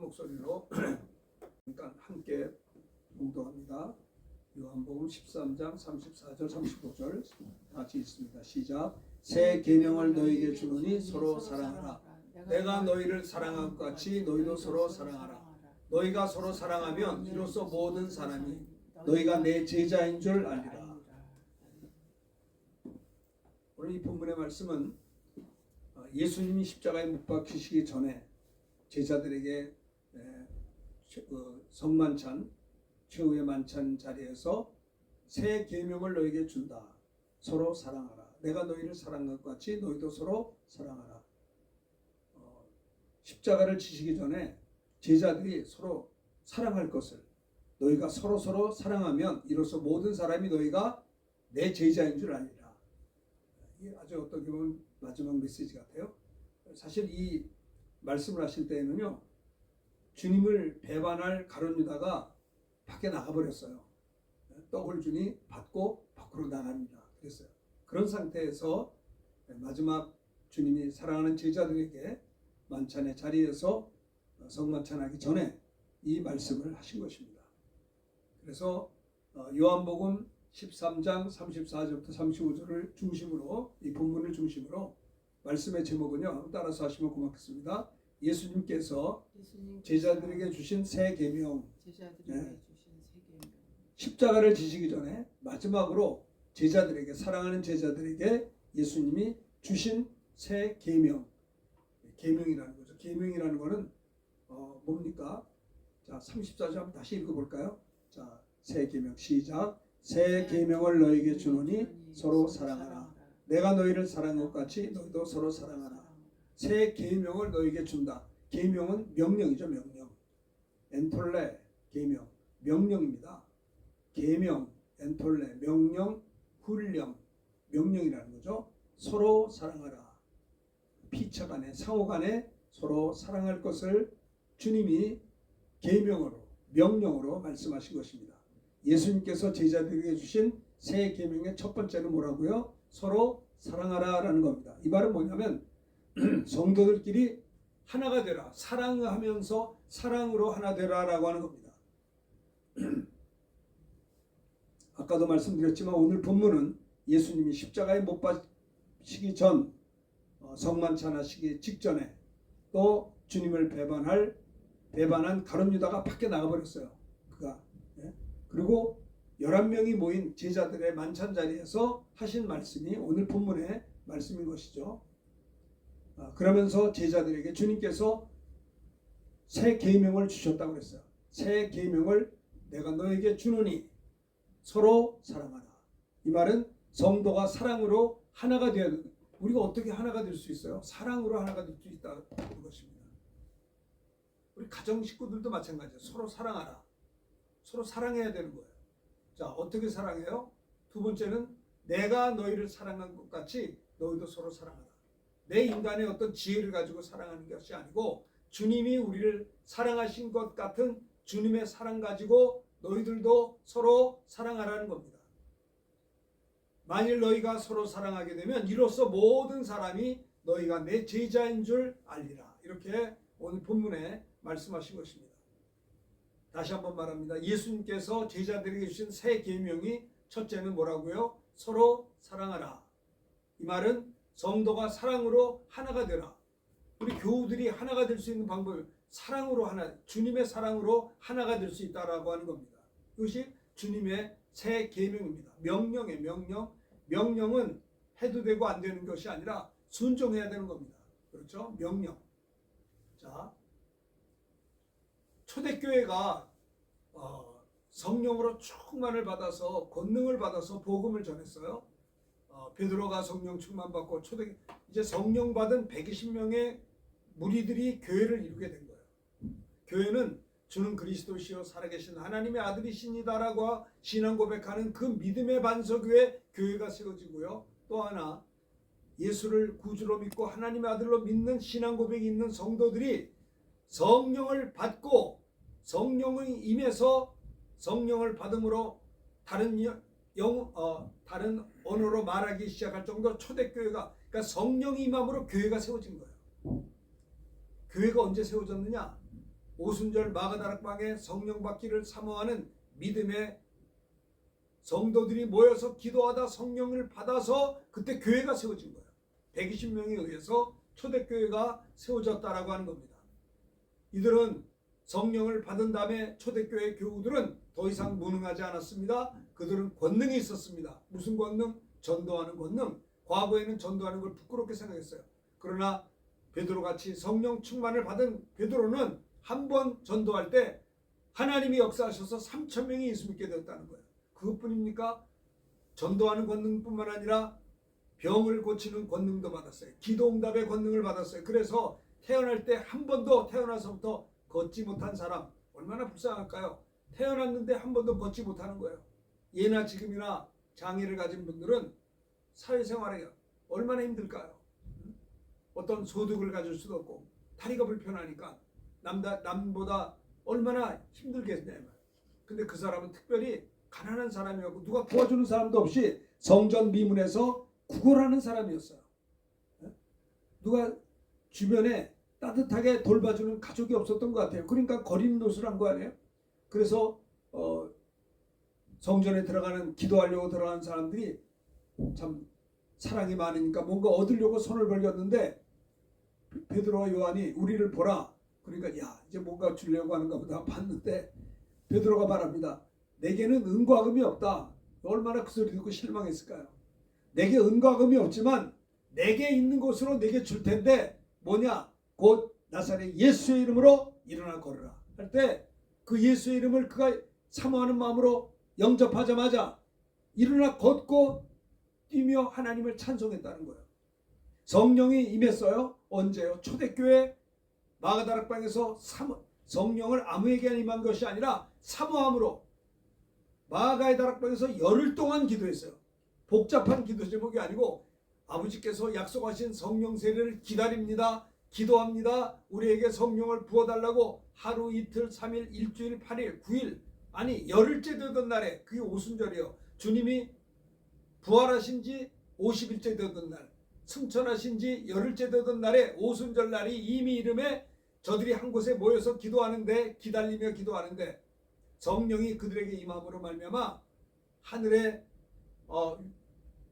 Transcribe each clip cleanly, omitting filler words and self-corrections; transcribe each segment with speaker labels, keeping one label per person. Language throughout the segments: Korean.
Speaker 1: 목소리로 잠깐 함께 묵도합니다. 요한복음 13장 34절 35절 같이 있습니다. 시작. 새 계명을 너희에게 주노니 서로 사랑하라. 내가 너희를 사랑한 것 같이 너희도 서로 사랑하라. 너희가 서로 사랑하면 이로써 모든 사람이 너희가 내 제자인 줄 알리라. 오늘 이 본문의 말씀은 예수님이 십자가에 못 박히시기 전에 제자들에게 성만찬 최후의 만찬 자리에서 새 계명을 너에게 준다. 서로 사랑하라. 내가 너희를 사랑한 것 같이 너희도 서로 사랑하라. 십자가를 지시기 전에 제자들이 서로 사랑할 것을, 너희가 서로 사랑하면 이로써 모든 사람이 너희가 내 제자인 줄 알리라. 이게 아주 어떻게 보면 마지막 메시지 같아요. 사실 이 말씀을 하실 때에는요, 주님을 배반할 가룟 유다가 밖에 나가버렸어요. 떡을 주니 받고 밖으로 나갑니다. 그랬어요. 그런 상태에서 마지막 주님이 사랑하는 제자들에게 만찬의 자리에서 성만찬하기 전에 이 말씀을 하신 것입니다. 그래서 요한복음 13장 34절부터 35절을 중심으로, 이 본문을 중심으로 말씀의 제목은요, 따라서 하시면 고맙겠습니다. 예수님께서 제자들에게 주신 새 계명, 십자가를 지시기 전에 마지막으로 제자들에게, 사랑하는 제자들에게 예수님이 주신 새 계명, 계명이라는 거죠. 계명이라는 거는 뭡니까? 자, 34절 한번 다시 읽어볼까요? 자, 새 계명 시작. 새 계명을 너에게 주노니 서로 사랑하라. 내가 너희를 사랑한 것 같이 너희도 서로 사랑하라. 새 계명을 너에게 준다. 계명은 명령이죠. 명령. 엔톨레 계명, 명령입니다. 계명, 엔톨레, 명령, 훈령, 명령이라는 거죠. 서로 사랑하라. 피차간에, 상호간에 서로 사랑할 것을 주님이 계명으로, 명령으로 말씀하신 것입니다. 예수님께서 제자들에게 주신 새 계명의 첫 번째는 뭐라고요? 서로 사랑하라라는 겁니다. 이 말은 뭐냐면 성도들끼리 하나가 되라, 사랑하면서 사랑으로 하나 되라라고 하는 겁니다. 아까도 말씀드렸지만 오늘 본문은 예수님이 십자가에 못 박히시기 전, 성만찬 하시기 직전에 또 주님을 배반한 가룟 유다가 밖에 나가버렸어요. 그가. 그리고 11명이 모인 제자들의 만찬 자리에서 하신 말씀이 오늘 본문의 말씀인 것이죠. 그러면서 제자들에게 주님께서 새 계명을 주셨다고 그랬어요. 새 계명을 내가 너에게 주노니 서로 사랑하라. 이 말은 성도가 사랑으로 하나가 되어야 된다. 우리가 어떻게 하나가 될 수 있어요? 사랑으로 하나가 될 수 있다는 것입니다. 우리 가정 식구들도 마찬가지예요. 서로 사랑하라. 서로 사랑해야 되는 거예요. 자, 어떻게 사랑해요? 두 번째는 내가 너희를 사랑한 것 같이 너희도 서로 사랑하라. 내 인간의 어떤 지혜를 가지고 사랑하는 것이 아니고 주님이 우리를 사랑하신 것 같은 주님의 사랑 가지고 너희들도 서로 사랑하라는 겁니다. 만일 너희가 서로 사랑하게 되면 이로써 모든 사람이 너희가 내 제자인 줄 알리라. 이렇게 오늘 본문에 말씀하신 것입니다. 다시 한번 말합니다. 예수님께서 제자들에게 주신 새 계명이 첫째는 뭐라고요? 서로 사랑하라. 이 말은 성도가 사랑으로 하나가 되라. 우리 교우들이 하나가 될 수 있는 방법을 사랑으로 하나, 주님의 사랑으로 하나가 될 수 있다라고 하는 겁니다. 이것이 주님의 새 계명입니다. 명령의 명령. 명령은 해도 되고 안 되는 것이 아니라 순종해야 되는 겁니다. 그렇죠? 명령. 자, 초대교회가 성령으로 충만을 받아서, 권능을 받아서 복음을 전했어요. 베드로가 성령 충만받고 이제 성령 받은 120명의 무리들이 교회를 이루게 된 거예요. 교회는 주는 그리스도시요 살아계신 하나님의 아들이십니다라고 신앙 고백하는 그 믿음의 반석 위에 교회가 세워지고요. 또 하나, 예수를 구주로 믿고 하나님의 아들로 믿는 신앙 고백이 있는 성도들이 성령을 받고 성령이 임해서 성령을 받음으로 다른 언어로 말하기 시작할 정도로 초대교회가, 그러니까 성령이 임함으로 교회가 세워진 거예요. 교회가 언제 세워졌느냐? 오순절 마가다락방에 성령 받기를 사모하는 믿음의 성도들이 모여서 기도하다 성령을 받아서 그때 교회가 세워진 거예요. 120명에 의해서 초대교회가 세워졌다라고 하는 겁니다. 이들은 성령을 받은 다음에 초대교회 교우들은 더 이상 무능하지 않았습니다. 그들은 권능이 있었습니다. 무슨 권능? 전도하는 권능. 과거에는 전도하는 걸 부끄럽게 생각했어요. 그러나 베드로같이 성령 충만을 받은 베드로는 한 번 전도할 때 하나님이 역사하셔서 3,000명이 예수 믿게 되었다는 거예요. 그것뿐입니까? 전도하는 권능뿐만 아니라 병을 고치는 권능도 받았어요. 기도응답의 권능을 받았어요. 그래서 태어날 때 한 번도 태어나서부터 걷지 못한 사람, 얼마나 불쌍할까요? 태어났는데 한 번도 걷지 못하는 거예요. 예나 지금이나 장애를 가진 분들은 사회생활에 얼마나 힘들까요? 어떤 소득을 가질 수도 없고 다리가 불편하니까 남보다 얼마나 힘들겠냐면, 근데 그 사람은 특별히 가난한 사람이었고 누가 도와주는 사람도 없이 성전 미문에서 구걸하는 사람이었어요. 누가 주변에 따뜻하게 돌봐주는 가족이 없었던 것 같아요. 그러니까 거린노릇을 한 거 아니에요? 그래서 성전에 들어가는, 기도하려고 들어가는 사람들이 참 사랑이 많으니까 뭔가 얻으려고 손을 벌렸는데 베드로와 요한이 우리를 보라. 그러니까 야, 이제 뭔가 주려고 하는가 보다 봤는데 베드로가 말합니다. 내게는 은과 금이 없다. 얼마나 그 소리 듣고 실망했을까요? 내게 은과 금이 없지만 내게 있는 것으로 내게 줄 텐데 뭐냐? 곧 나사렛 예수의 이름으로 일어나 걸으라. 할 때 그 예수의 이름을 그가 사모하는 마음으로 영접하자마자 일어나 걷고 뛰며 하나님을 찬송했다는 거예요. 성령이 임했어요. 언제요? 초대교회 마가다락방에서 성령을 아무에게나 임한 것이 아니라 사모함으로 마가의 다락방에서 열흘 동안 기도했어요. 복잡한 기도 제목이 아니고 아버지께서 약속하신 성령 세례를 기다립니다. 기도합니다. 우리에게 성령을 부어달라고 하루 이틀 3일 일주일 8일 9일 아니 열흘째 되던 날에, 그게 오순절이요. 주님이 부활하신 지 50일째 되던 날, 승천하신 지 열흘째 되던 날에 오순절 날이 이미 이름에 저들이 한 곳에 모여서 기도하는데, 기다리며 기도하는데 성령이 그들에게 임함으로 말미암아 하늘에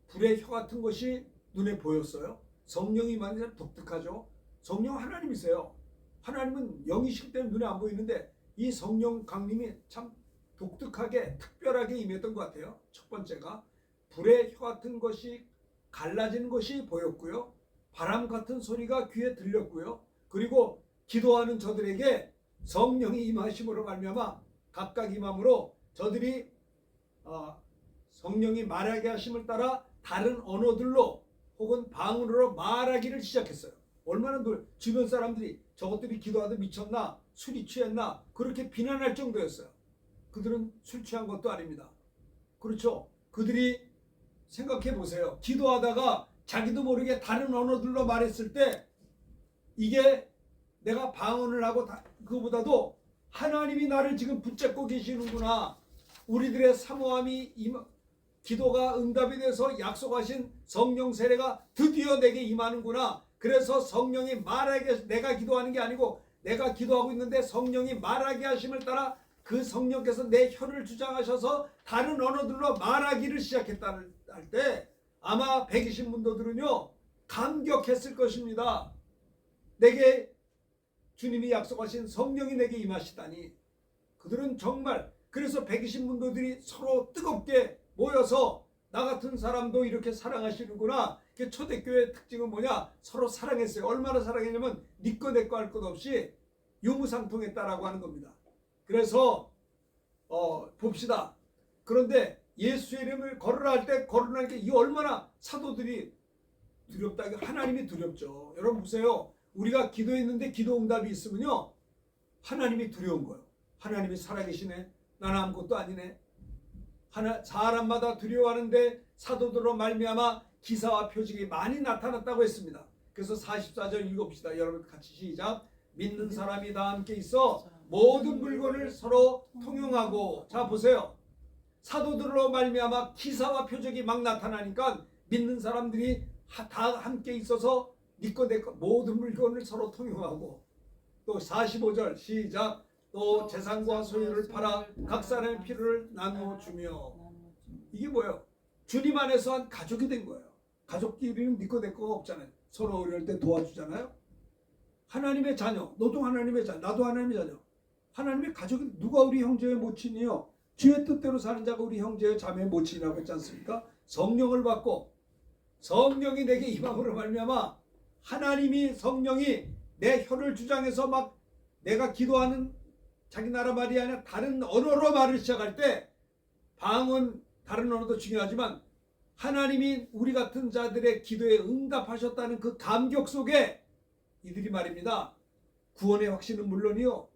Speaker 1: 불의 혀 같은 것이 눈에 보였어요. 성령이 임하는 독특하죠. 성령 하나님이세요. 하나님은 영이시기 때문에 눈에 안 보이는데 이 성령 강림이 참 독특하게 특별하게 임했던 것 같아요. 첫 번째가 불의 혀 같은 것이 갈라지는 것이 보였고요. 바람 같은 소리가 귀에 들렸고요. 그리고 기도하는 저들에게 성령이 임하심으로 말미암아 각각 임함으로 저들이 성령이 말하게 하심을 따라 다른 언어들로 혹은 방언으로 말하기를 시작했어요. 얼마나 주변 사람들이 저것들이 기도하다 미쳤나, 술이 취했나 그렇게 비난할 정도였어요. 그들은 술 취한 것도 아닙니다. 그렇죠? 그들이 생각해 보세요. 기도하다가 자기도 모르게 다른 언어들로 말했을 때 이게 내가 방언을 하고 그거보다도 하나님이 나를 지금 붙잡고 계시는구나. 우리들의 사모함이 기도가 응답이 돼서 약속하신 성령 세례가 드디어 내게 임하는구나. 그래서 성령이 말하게, 내가 기도하는 게 아니고 내가 기도하고 있는데 성령이 말하게 하심을 따라 그 성령께서 내 혀를 주장하셔서 다른 언어들로 말하기를 시작했다 할 때 아마 120문도들은요 감격했을 것입니다. 내게 주님이 약속하신 성령이 내게 임하시다니. 그들은 정말, 그래서 120문도들이 서로 뜨겁게 모여서 나 같은 사람도 이렇게 사랑하시는구나. 초대교회의 특징은 뭐냐? 서로 사랑했어요. 얼마나 사랑했냐면 니꺼 내꺼 할 것 없이 유무상통했다라고 하는 겁니다. 그래서 봅시다. 그런데 예수의 이름을 거르라 할 때 거르라는 게 이 얼마나 사도들이 두렵다. 하나님이 두렵죠. 여러분 보세요. 우리가 기도했는데 기도 응답이 있으면요 하나님이 두려운 거예요. 하나님이 살아계시네. 나는 아무것도 아니네. 사람마다 두려워하는데 사도들로 말미암아 기사와 표적이 많이 나타났다고 했습니다. 그래서 44절 읽어봅시다. 여러분 같이 시작. 믿는 사람이 다 함께 있어 모든 물건을 서로 통용하고. 자 보세요. 사도들로 말미암아 기사와 표적이 막 나타나니까 믿는 사람들이 다 함께 있어서 니꺼 내꺼 모든 물건을 서로 통용하고. 또 45절 시작. 또 재산과 소유를 팔아 각 사람의 필요를 나누어 주며. 이게 뭐예요? 주님 안에서 한 가족이 된 거예요. 가족끼리는 니꺼 내꺼가 없잖아요. 서로 어려울 때 도와주잖아요. 하나님의 자녀, 너도 하나님의 자녀, 나도 하나님의 자녀. 하나님의 가족이 누가 우리 형제의 모친이요? 주의 뜻대로 사는 자가 우리 형제의 자매의 모친이라고 했지 않습니까? 성령을 받고 성령이 내게 임함으로 말미암아 하나님이 성령이 내 혀를 주장해서 막 내가 기도하는 자기 나라 말이 아니라 다른 언어로 말을 시작할 때 방언 다른 언어도 중요하지만 하나님이 우리 같은 자들의 기도에 응답하셨다는 그 감격 속에 이들이 말입니다. 구원의 확신은 물론이요.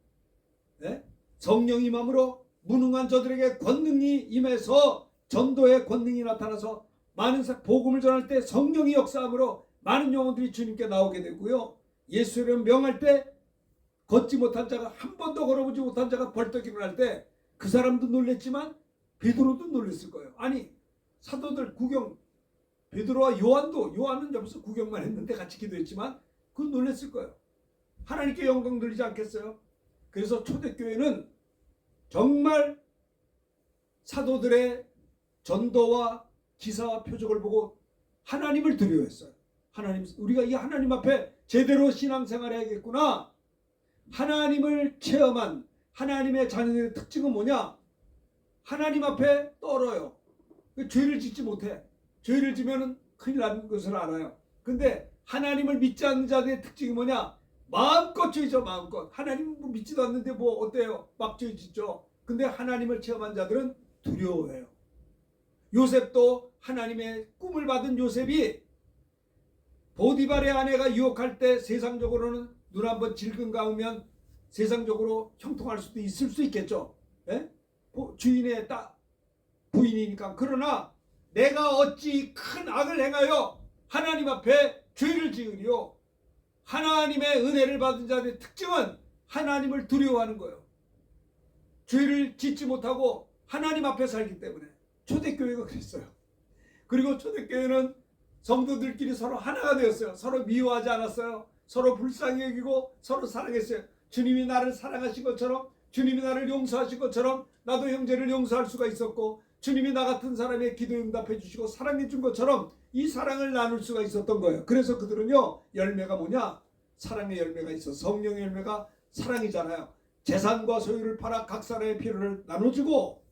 Speaker 1: 네? 성령 임함으로 무능한 저들에게 권능이 임해서 전도의 권능이 나타나서 많은 복음을 전할 때 성령이 역사함으로 많은 영혼들이 주님께 나오게 되고요. 예수를 명할 때 걷지 못한 자가 한 번도 걸어보지 못한 자가 벌떡 일어날 때 그 사람도 놀랬지만 베드로도 놀랬을 거예요. 아니 사도들 구경 베드로와 요한은 옆에서 구경만 했는데 같이 기도했지만 그건 놀랬을 거예요. 하나님께 영광 돌리지 않겠어요? 그래서 초대교회는 정말 사도들의 전도와 기사와 표적을 보고 하나님을 두려워했어요. 하나님, 우리가 이 하나님 앞에 제대로 신앙생활을 해야겠구나. 하나님을 체험한 하나님의 자녀들의 특징은 뭐냐? 하나님 앞에 떨어요. 죄를 짓지 못해. 죄를 지면은 큰일 나는 것을 알아요. 근데 하나님을 믿지 않는 자들의 특징이 뭐냐? 마음껏 죄죠. 마음껏. 하나님 믿지도 않는데 뭐 어때요? 막 죄 짓죠. 근데 하나님을 체험한 자들은 두려워해요. 요셉도 하나님의 꿈을 받은 요셉이 보디발의 아내가 유혹할 때 세상적으로는 눈 한번 질끈 감으면 세상적으로 형통할 수도 있을 수 있겠죠. 예? 주인의 부인이니까. 그러나 내가 어찌 큰 악을 행하여 하나님 앞에 죄를 지으리요. 하나님의 은혜를 받은 자들의 특징은 하나님을 두려워하는 거예요. 죄를 짓지 못하고 하나님 앞에 살기 때문에. 초대교회가 그랬어요. 그리고 초대교회는 성도들끼리 서로 하나가 되었어요. 서로 미워하지 않았어요. 서로 불쌍히 여기고 서로 사랑했어요. 주님이 나를 사랑하신 것처럼, 주님이 나를 용서하신 것처럼 나도 형제를 용서할 수가 있었고, 주님이 나 같은 사람의 기도에 응답해 주시고 사랑해 준 것처럼 이 사랑을 나눌 수가 있었던 거예요. 그래서 그들은요, 열매가 뭐냐? 사랑의 열매가 있어. 성령의 열매가 사랑이잖아요. 재산과 소유를 팔아 각 사람의 필요를 나눠주고,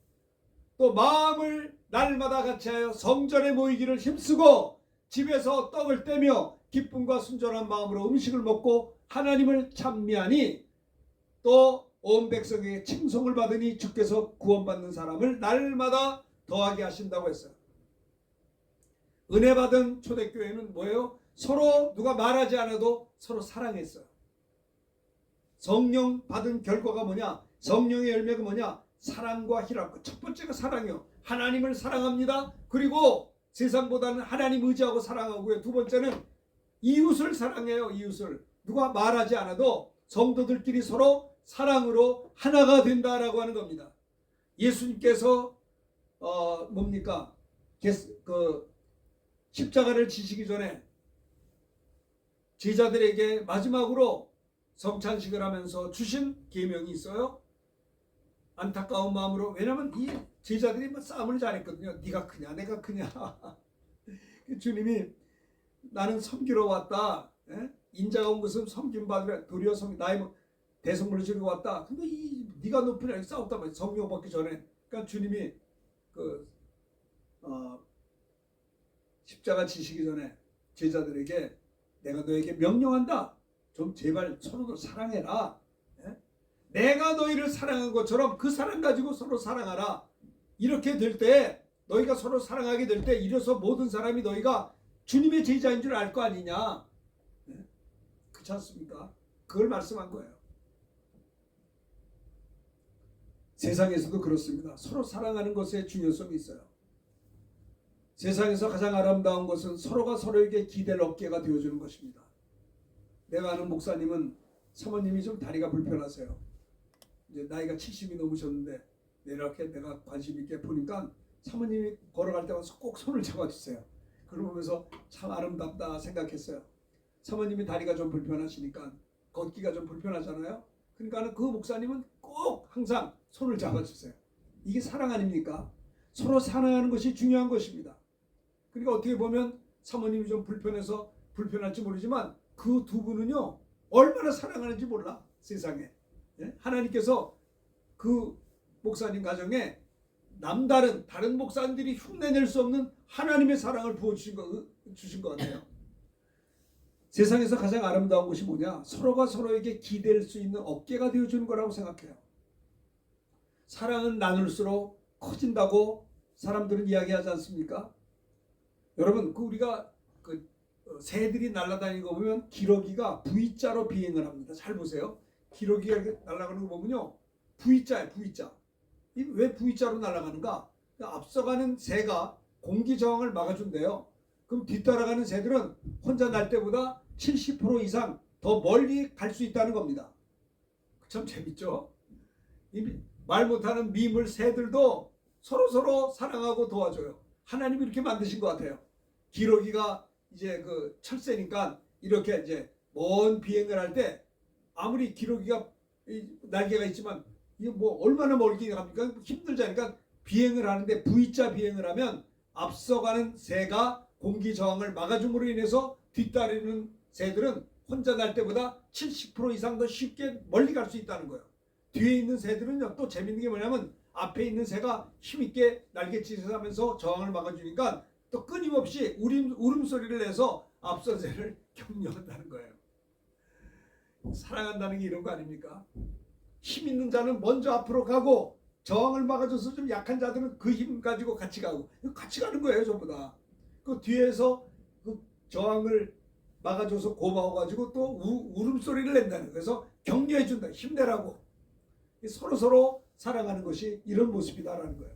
Speaker 1: 또 마음을 날마다 같이하여 성전에 모이기를 힘쓰고 집에서 떡을 떼며 기쁨과 순전한 마음으로 음식을 먹고 하나님을 찬미하니 또 온 백성에게 칭송을 받으니 주께서 구원받는 사람을 날마다 더하게 하신다고 했어요. 은혜 받은 초대교회는 뭐예요? 서로 누가 말하지 않아도 서로 사랑했어요. 성령 받은 결과가 뭐냐? 성령의 열매가 뭐냐? 사랑과 희락. 첫 번째가 사랑이요. 하나님을 사랑합니다. 그리고 세상보다는 하나님 의지하고 사랑하고요. 두 번째는 이웃을 사랑해요. 이웃을. 누가 말하지 않아도 성도들끼리 서로 사랑으로 하나가 된다라고 하는 겁니다. 예수님께서 뭡니까? 십자가를 지시기 전에 제자들에게 마지막으로 성찬식을 하면서 주신 계명이 있어요. 안타까운 마음으로. 왜냐하면 이 제자들이 싸움을 잘했거든요. 네가 크냐 내가 크냐. 주님이 나는 섬기러 왔다. 인자가 온 것은 섬김받으라. 도리어 나의 대성물을 주려고 왔다. 근데 네가 높으냐 싸웠단 말이야. 성령 받기 전에. 그러니까 주님이 십자가 지시기 전에 제자들에게 내가 너에게 명령한다. 좀 제발 서로를 사랑해라. 내가 너희를 사랑한 것처럼 그 사랑 가지고 서로 사랑하라. 이렇게 될 때, 너희가 서로 사랑하게 될 때 이래서 모든 사람이 너희가 주님의 제자인 줄 알 거 아니냐. 그렇지 않습니까? 그걸 말씀한 거예요. 세상에서도 그렇습니다. 서로 사랑하는 것에 중요성이 있어요. 세상에서 가장 아름다운 것은 서로가 서로에게 기댈 어깨가 되어주는 것입니다. 내가 아는 목사님은 사모님이 좀 다리가 불편하세요. 이제 나이가 70이 넘으셨는데 이렇게 내가 관심 있게 보니까 사모님이 걸어갈 때마다 꼭 손을 잡아주세요. 그러면서 참 아름답다 생각했어요. 사모님이 다리가 좀 불편하시니까 걷기가 좀 불편하잖아요. 그러니까 그 목사님은 꼭 꼭 항상 손을 잡아주세요. 이게 사랑 아닙니까? 서로 사랑하는 것이 중요한 것입니다. 그러니까 어떻게 보면 사모님이 좀 불편해서 불편할지 모르지만 그 두 분은요 얼마나 사랑하는지 몰라 세상에. 예? 하나님께서 그 목사님 가정에 다른 목사님들이 흉내낼 수 없는 하나님의 사랑을 주신 것 같아요. 세상에서 가장 아름다운 것이 뭐냐? 서로가 서로에게 기댈 수 있는 어깨가 되어주는 거라고 생각해요. 사랑은 나눌수록 커진다고 사람들은 이야기하지 않습니까? 여러분, 우리가 새들이 날아다니는 거 보면 기러기가 V자로 비행을 합니다. 잘 보세요. 기러기가 이렇게 날아가는 거 보면요, V자예요, V자. 왜 V자로 날아가는가? 앞서가는 새가 공기 저항을 막아준대요. 그럼 뒤따라가는 새들은 혼자 날 때보다 70% 이상 더 멀리 갈 수 있다는 겁니다. 참 재밌죠? 말 못하는 미물 새들도 서로 사랑하고 도와줘요. 하나님이 이렇게 만드신 것 같아요. 기러기가 이제 그 철새니까 이렇게 이제 먼 비행을 할 때 아무리 기러기가 날개가 있지만 이게 뭐 얼마나 멀리 갑니까? 힘들자니까 비행을 하는데 V자 비행을 하면 앞서가는 새가 공기 저항을 막아줌으로 인해서 뒤따르는 새들은 혼자 날 때보다 70% 이상 더 쉽게 멀리 갈 수 있다는 거예요. 뒤에 있는 새들은요, 또 재밌는 게 뭐냐면 앞에 있는 새가 힘있게 날갯짓을 하면서 저항을 막아주니까 또 끊임없이 울음소리를 내서 앞선 새를 격려한다는 거예요. 사랑한다는 게 이런 거 아닙니까? 힘 있는 자는 먼저 앞으로 가고 저항을 막아줘서 좀 약한 자들은 그 힘 가지고 같이 가고 같이 가는 거예요. 전부 다. 그 뒤에서 그 저항을 막아줘서 고마워가지고 또 울음소리를 낸다는 거예요. 그래서 격려해준다. 힘내라고. 서로 사랑하는 것이 이런 모습이다라는 거예요.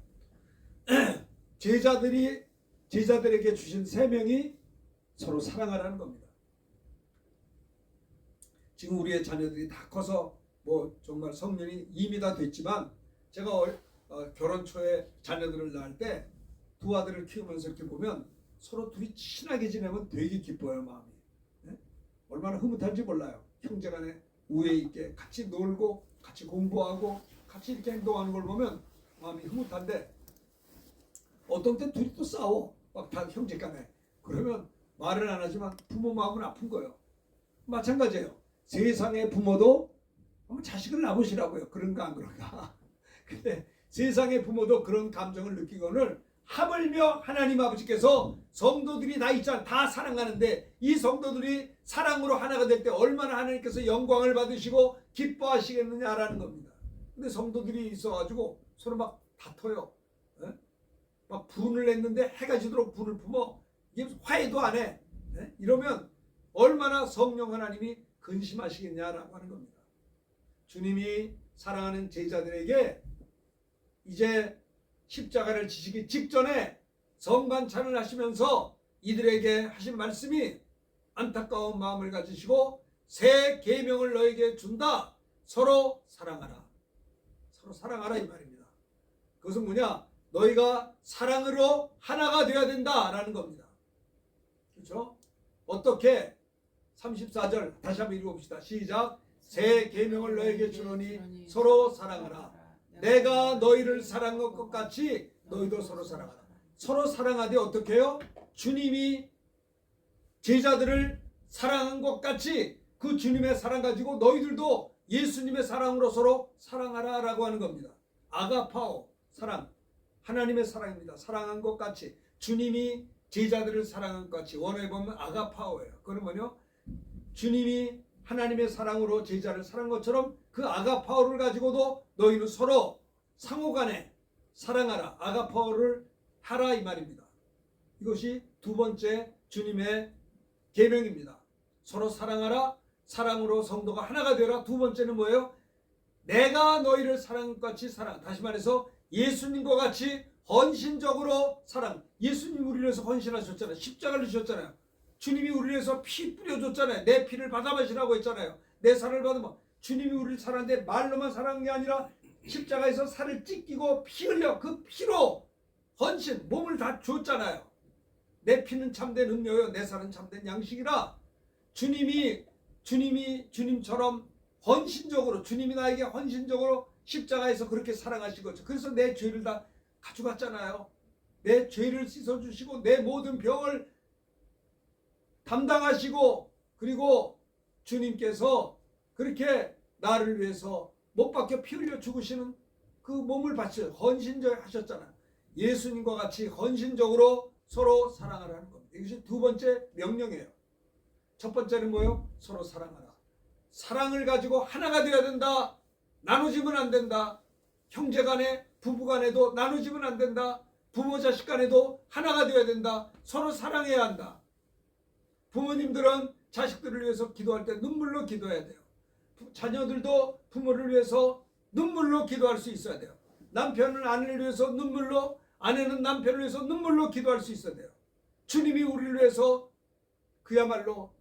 Speaker 1: 제자들에게 주신 세명이 서로 사랑하라는 겁니다. 지금 우리의 자녀들이 다 커서 뭐 정말 성년이 이미 다 됐지만 제가 결혼 초에 자녀들을 낳을 때 두 아들을 키우면서 이렇게 보면 서로 둘이 친하게 지내면 되게 기뻐요, 마음이. 네? 얼마나 흐뭇한지 몰라요. 형제간에 우애 있게 같이 놀고 같이 공부하고 같이 이렇게 행동하는 걸 보면 마음이 흐뭇한데 어떤 때 둘이 또 싸워. 막 다 형제간에. 그러면 말은 안 하지만 부모 마음은 아픈 거예요. 마찬가지예요. 세상의 부모도 한번 자식을 낳으시라고요. 그런가 안 그런가. 근데 세상의 부모도 그런 감정을 느끼고는 하물며 하나님 아버지께서 성도들이 다 있잖아. 다 사랑하는데 이 성도들이 사랑으로 하나가 될 때 얼마나 하나님께서 영광을 받으시고 기뻐하시겠느냐라는 겁니다. 근데 성도들이 있어가지고 서로 막 다퉈요. 에? 막 분을 냈는데 해가 지도록 분을 품어. 이게 화해도 안 해. 에? 이러면 얼마나 성령 하나님이 근심하시겠냐라고 하는 겁니다. 주님이 사랑하는 제자들에게 이제 십자가를 지시기 직전에 성만찬을 하시면서 이들에게 하신 말씀이 안타까운 마음을 가지시고 새 계명을 너에게 준다. 서로 사랑하라. 서로 사랑하라 이 말입니다. 그것은 뭐냐? 너희가 사랑으로 하나가 되어야 된다라는 겁니다. 그렇죠? 어떻게? 34절 다시 한번 읽어봅시다. 시작. 새 계명을 너에게 주노니 서로 사랑하라. 내가 너희를 사랑한 것 같이 너희도 서로 사랑하라. 서로 사랑하되 어떻게 해요? 주님이 제자들을 사랑한 것 같이 그 주님의 사랑 가지고 너희들도 예수님의 사랑으로 서로 사랑하라 라고 하는 겁니다. 아가파오, 사랑. 하나님의 사랑입니다. 사랑한 것 같이 주님이 제자들을 사랑한 것 같이 원어에 보면 아가파오예요. 그건 뭐냐? 주님이 하나님의 사랑으로 제자를 사랑한 것처럼 그 아가파오를 가지고도 너희는 서로 상호간에 사랑하라. 아가파오를 하라 이 말입니다. 이것이 두 번째 주님의 계명입니다. 서로 사랑하라. 사랑으로 성도가 하나가 되라. 두 번째는 뭐예요? 내가 너희를 사랑한 것 같이 사랑. 다시 말해서 예수님과 같이 헌신적으로 사랑. 예수님 우리를 위해서 헌신하셨잖아요. 십자가를 주셨잖아요. 주님이 우리를 위해서 피 뿌려줬잖아요. 내 피를 받아 마시라고 했잖아요. 내 살을 받으면 주님이 우리를 사랑하는데 말로만 사랑한 게 아니라 십자가에서 살을 찢기고 피 흘려 그 피로 헌신 몸을 다 줬잖아요. 내 피는 참된 음료요 내 살은 참된 양식이라. 주님처럼 헌신적으로 주님이 나에게 헌신적으로 십자가에서 그렇게 사랑하신 거죠. 그래서 내 죄를 다 가져갔잖아요. 내 죄를 씻어주시고 내 모든 병을 담당하시고, 그리고 주님께서 그렇게 나를 위해서 못 박혀 피 흘려 죽으시는 그 몸을 바쳐 헌신하셨잖아요. 예수님과 같이 헌신적으로 서로 사랑하라는 겁니다. 이것이 두 번째 명령이에요. 첫 번째는 뭐예요? 서로 사랑하라. 사랑을 가지고 하나가 되어야 된다. 나누지면 안 된다. 형제 간에, 부부 간에도 나누지면 안 된다. 부모 자식 간에도 하나가 되어야 된다. 서로 사랑해야 한다. 부모님들은 자식들을 위해서 기도할 때 눈물로 기도해야 돼요. 자녀들도 부모를 위해서 눈물로 기도할 수 있어야 돼요. 남편은 아내를 위해서 눈물로, 아내는 남편을 위해서 눈물로 기도할 수 있어야 돼요. 주님이 우리를 위해서 그야말로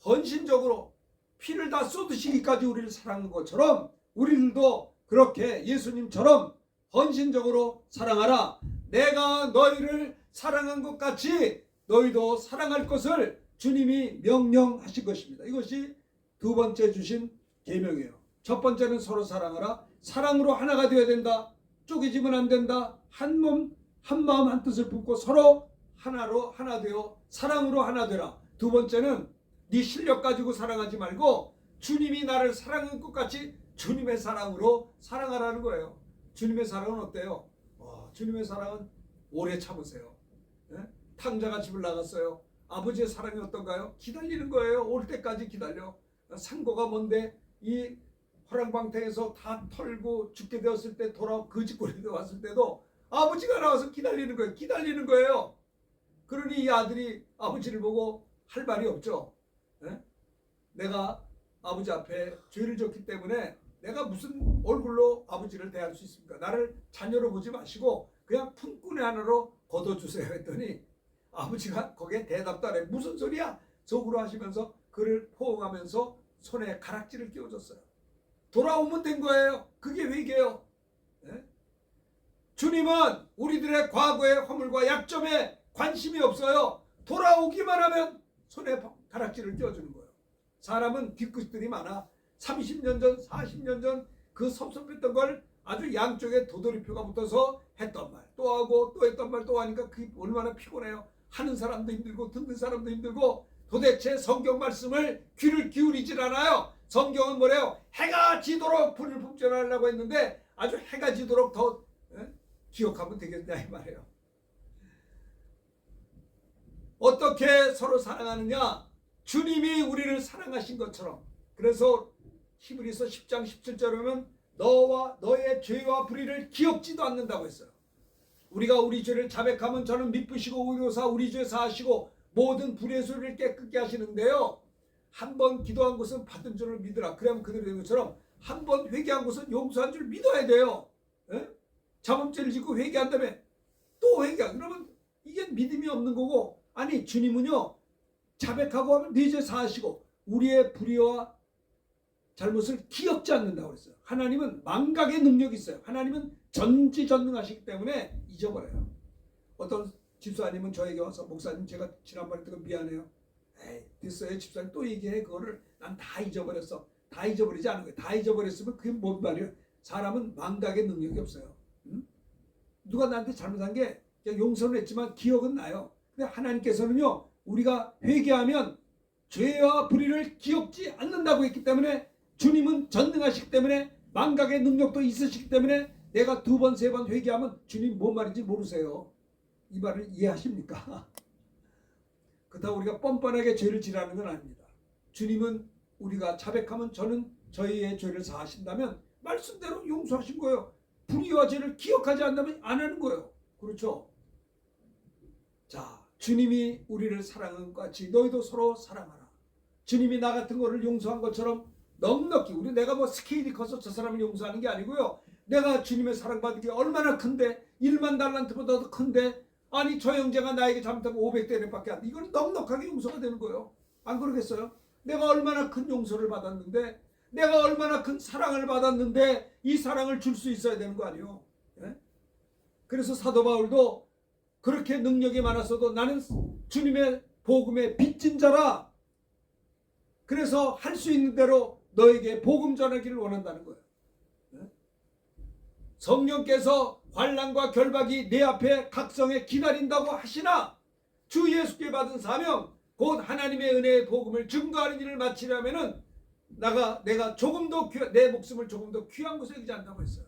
Speaker 1: 헌신적으로 피를 다 쏟으시기까지 우리를 사랑한 것처럼 우리들도 그렇게 예수님처럼 헌신적으로 사랑하라. 내가 너희를 사랑한 것 같이 너희도 사랑할 것을 주님이 명령하신 것입니다. 이것이 두 번째 주신 계명이에요. 첫 번째는 서로 사랑하라. 사랑으로 하나가 되어야 된다. 쪼개지면 안 된다. 한 몸, 한 마음, 한 뜻을 품고 서로 하나로 하나 되어 사랑으로 하나 되라. 두 번째는 네 실력 가지고 사랑하지 말고 주님이 나를 사랑한 것 같이 주님의 사랑으로 사랑하라는 거예요. 주님의 사랑은 어때요? 주님의 사랑은 오래 참으세요. 네? 탕자가 집을 나갔어요. 아버지의 사랑이 어떤가요? 기다리는 거예요. 올 때까지 기다려. 상고가 뭔데 이 화랑방탕에서 다 털고 죽게 되었을 때 돌아와 거짓골에 왔을 때도 아버지가 나와서 기다리는 거예요. 기다리는 거예요. 그러니 이 아들이 아버지를 보고 할 말이 없죠. 네? 내가 아버지 앞에 죄를 졌기 때문에 내가 무슨 얼굴로 아버지를 대할 수 있습니까? 나를 자녀로 보지 마시고 그냥 품꾼의 하나로 걷어주세요 했더니 아버지가 거기에 대답도 안 해. 무슨 소리야? 속으로 하시면서 그를 포옹하면서 손에 가락지를 끼워줬어요. 돌아오면 된 거예요. 그게 회개예요. 네? 주님은 우리들의 과거의 허물과 약점에 관심이 없어요. 돌아오기만 하면 손에 가락지를 끼워주는 거예요. 사람은 뒤끝들이 많아. 30년 전, 40년 전 그 섭섭했던 걸 아주 양쪽에 도돌이표가 붙어서 했던 말, 또 하고 또 했던 말 또 하니까 그게 얼마나 피곤해요. 하는 사람도 힘들고 듣는 사람도 힘들고 도대체 성경 말씀을 귀를 기울이질 않아요. 성경은 뭐래요? 해가 지도록 불을 품전하려고 했는데 아주 해가 지도록 더 기억하면 되겠냐 이 말이에요. 어떻게 서로 사랑하느냐? 주님이 우리를 사랑하신 것처럼. 그래서 히브리서 10장 17절에 보면 너와 너의 죄와 불의를 기억지도 않는다고 했어요. 우리가 우리 죄를 자백하면 저는 미쁘시고 의로사 우리 죄 사하시고 모든 불의 소리를 깨끗게 하시는데요. 한 번 기도한 것은 받은 줄을 믿으라. 그러면 그대로 되는 것처럼 한 번 회개한 것은 용서한 줄 믿어야 돼요. 에? 자범죄를 짓고 회개한 다음에 또 회개한. 그러면 이게 믿음이 없는 거고, 아니 주님은요 자백하고 하면 네 죄 사하시고 우리의 불의와 잘못을 기억지 않는다고 그랬어요. 하나님은 망각의 능력이 있어요. 하나님은 전지전능하시기 때문에 잊어버려요. 어떤 집사님은 저에게 와서 목사님 제가 지난번에 했던 거 미안해요. 에이 됐어요 집사님 또 얘기해. 그거를 난 다 잊어버렸어. 다 잊어버리지 않은 거예요. 다 잊어버렸으면 그게 뭔 말이에요. 사람은 망각의 능력이 없어요. 응? 누가 나한테 잘못한 게 그냥 용서는 했지만 기억은 나요. 근데 하나님께서는요 우리가 회개하면 죄와 불의를 기억지 않는다고 했기 때문에 주님은 전능하시기 때문에 망각의 능력도 있으시기 때문에 내가 두 번, 세 번 회개하면 주님 뭔 말인지 모르세요. 이 말을 이해하십니까? 그렇다고 우리가 뻔뻔하게 죄를 지라는 건 아닙니다. 주님은 우리가 자백하면 저는 저희의 죄를 사하신다면 말씀대로 용서하신 거예요. 불의와 죄를 기억하지 않는다면 안 하는 거예요. 그렇죠? 자, 주님이 우리를 사랑한 것 같이 너희도 서로 사랑하라. 주님이 나 같은 거를 용서한 것처럼 넉넉히 우리 내가 뭐 스케일이 커서 저 사람을 용서하는 게 아니고요. 내가 주님의 사랑받은 게 얼마나 큰데 1만 달란트보다도 큰데 아니 저 형제가 나에게 잘못하면 500대례밖에 안 돼. 이건 넉넉하게 용서가 되는 거예요. 안 그러겠어요? 내가 얼마나 큰 용서를 받았는데 내가 얼마나 큰 사랑을 받았는데 이 사랑을 줄 수 있어야 되는 거 아니에요? 예? 그래서 사도 바울도 그렇게 능력이 많았어도 나는 주님의 복음의 빚진 자라. 그래서 할 수 있는 대로 너에게 복음 전하기를 원한다는 거예요. 성령께서 환난과 결박이 내 앞에 각성에 기다린다고 하시나 주 예수께 받은 사명 곧 하나님의 은혜의 복음을 증거하는 일을 마치려면은 내가 조금 더 내 목숨을 조금 더 귀한 곳에 여기지 않다고 했어요.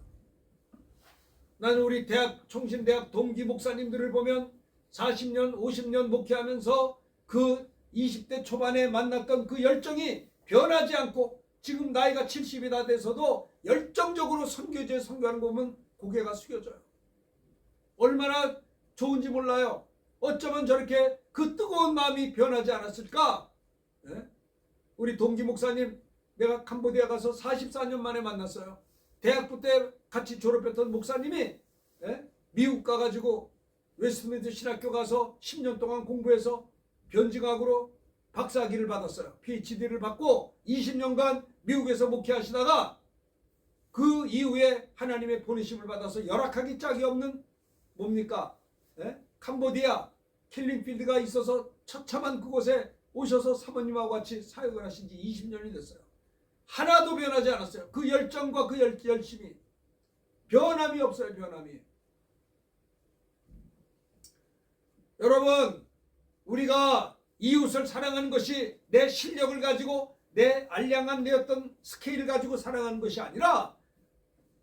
Speaker 1: 나는 우리 총신대학 동기 목사님들을 보면 40년 50년 목회하면서 그 20대 초반에 만났던 그 열정이 변하지 않고 지금 나이가 70이 다 돼서도 열정적으로 선교지에 선교하는 거 보면 고개가 숙여져요. 얼마나 좋은지 몰라요. 어쩌면 저렇게 그 뜨거운 마음이 변하지 않았을까? 네? 우리 동기 목사님 내가 캄보디아 가서 44년 만에 만났어요. 대학부 때 같이 졸업했던 목사님이 미국 가가지고 웨스트민스터 신학교 가서 10년 동안 공부해서 변증학으로 박사학위를 받았어요. PhD를 받고 20년간 미국에서 목회하시다가 그 이후에 하나님의 보내심을 받아서 열악하기 짝이 없는 뭡니까? 캄보디아 킬링필드가 있어서 처참한 그곳에 오셔서 사모님하고 같이 사역을 하신 지 20년이 됐어요. 하나도 변하지 않았어요. 그 열정과 그 열심이 변함이 없어요. 변함이. 여러분 우리가 이웃을 사랑하는 것이 내 실력을 가지고 내 알량한 내 어떤 스케일을 가지고 사랑하는 것이 아니라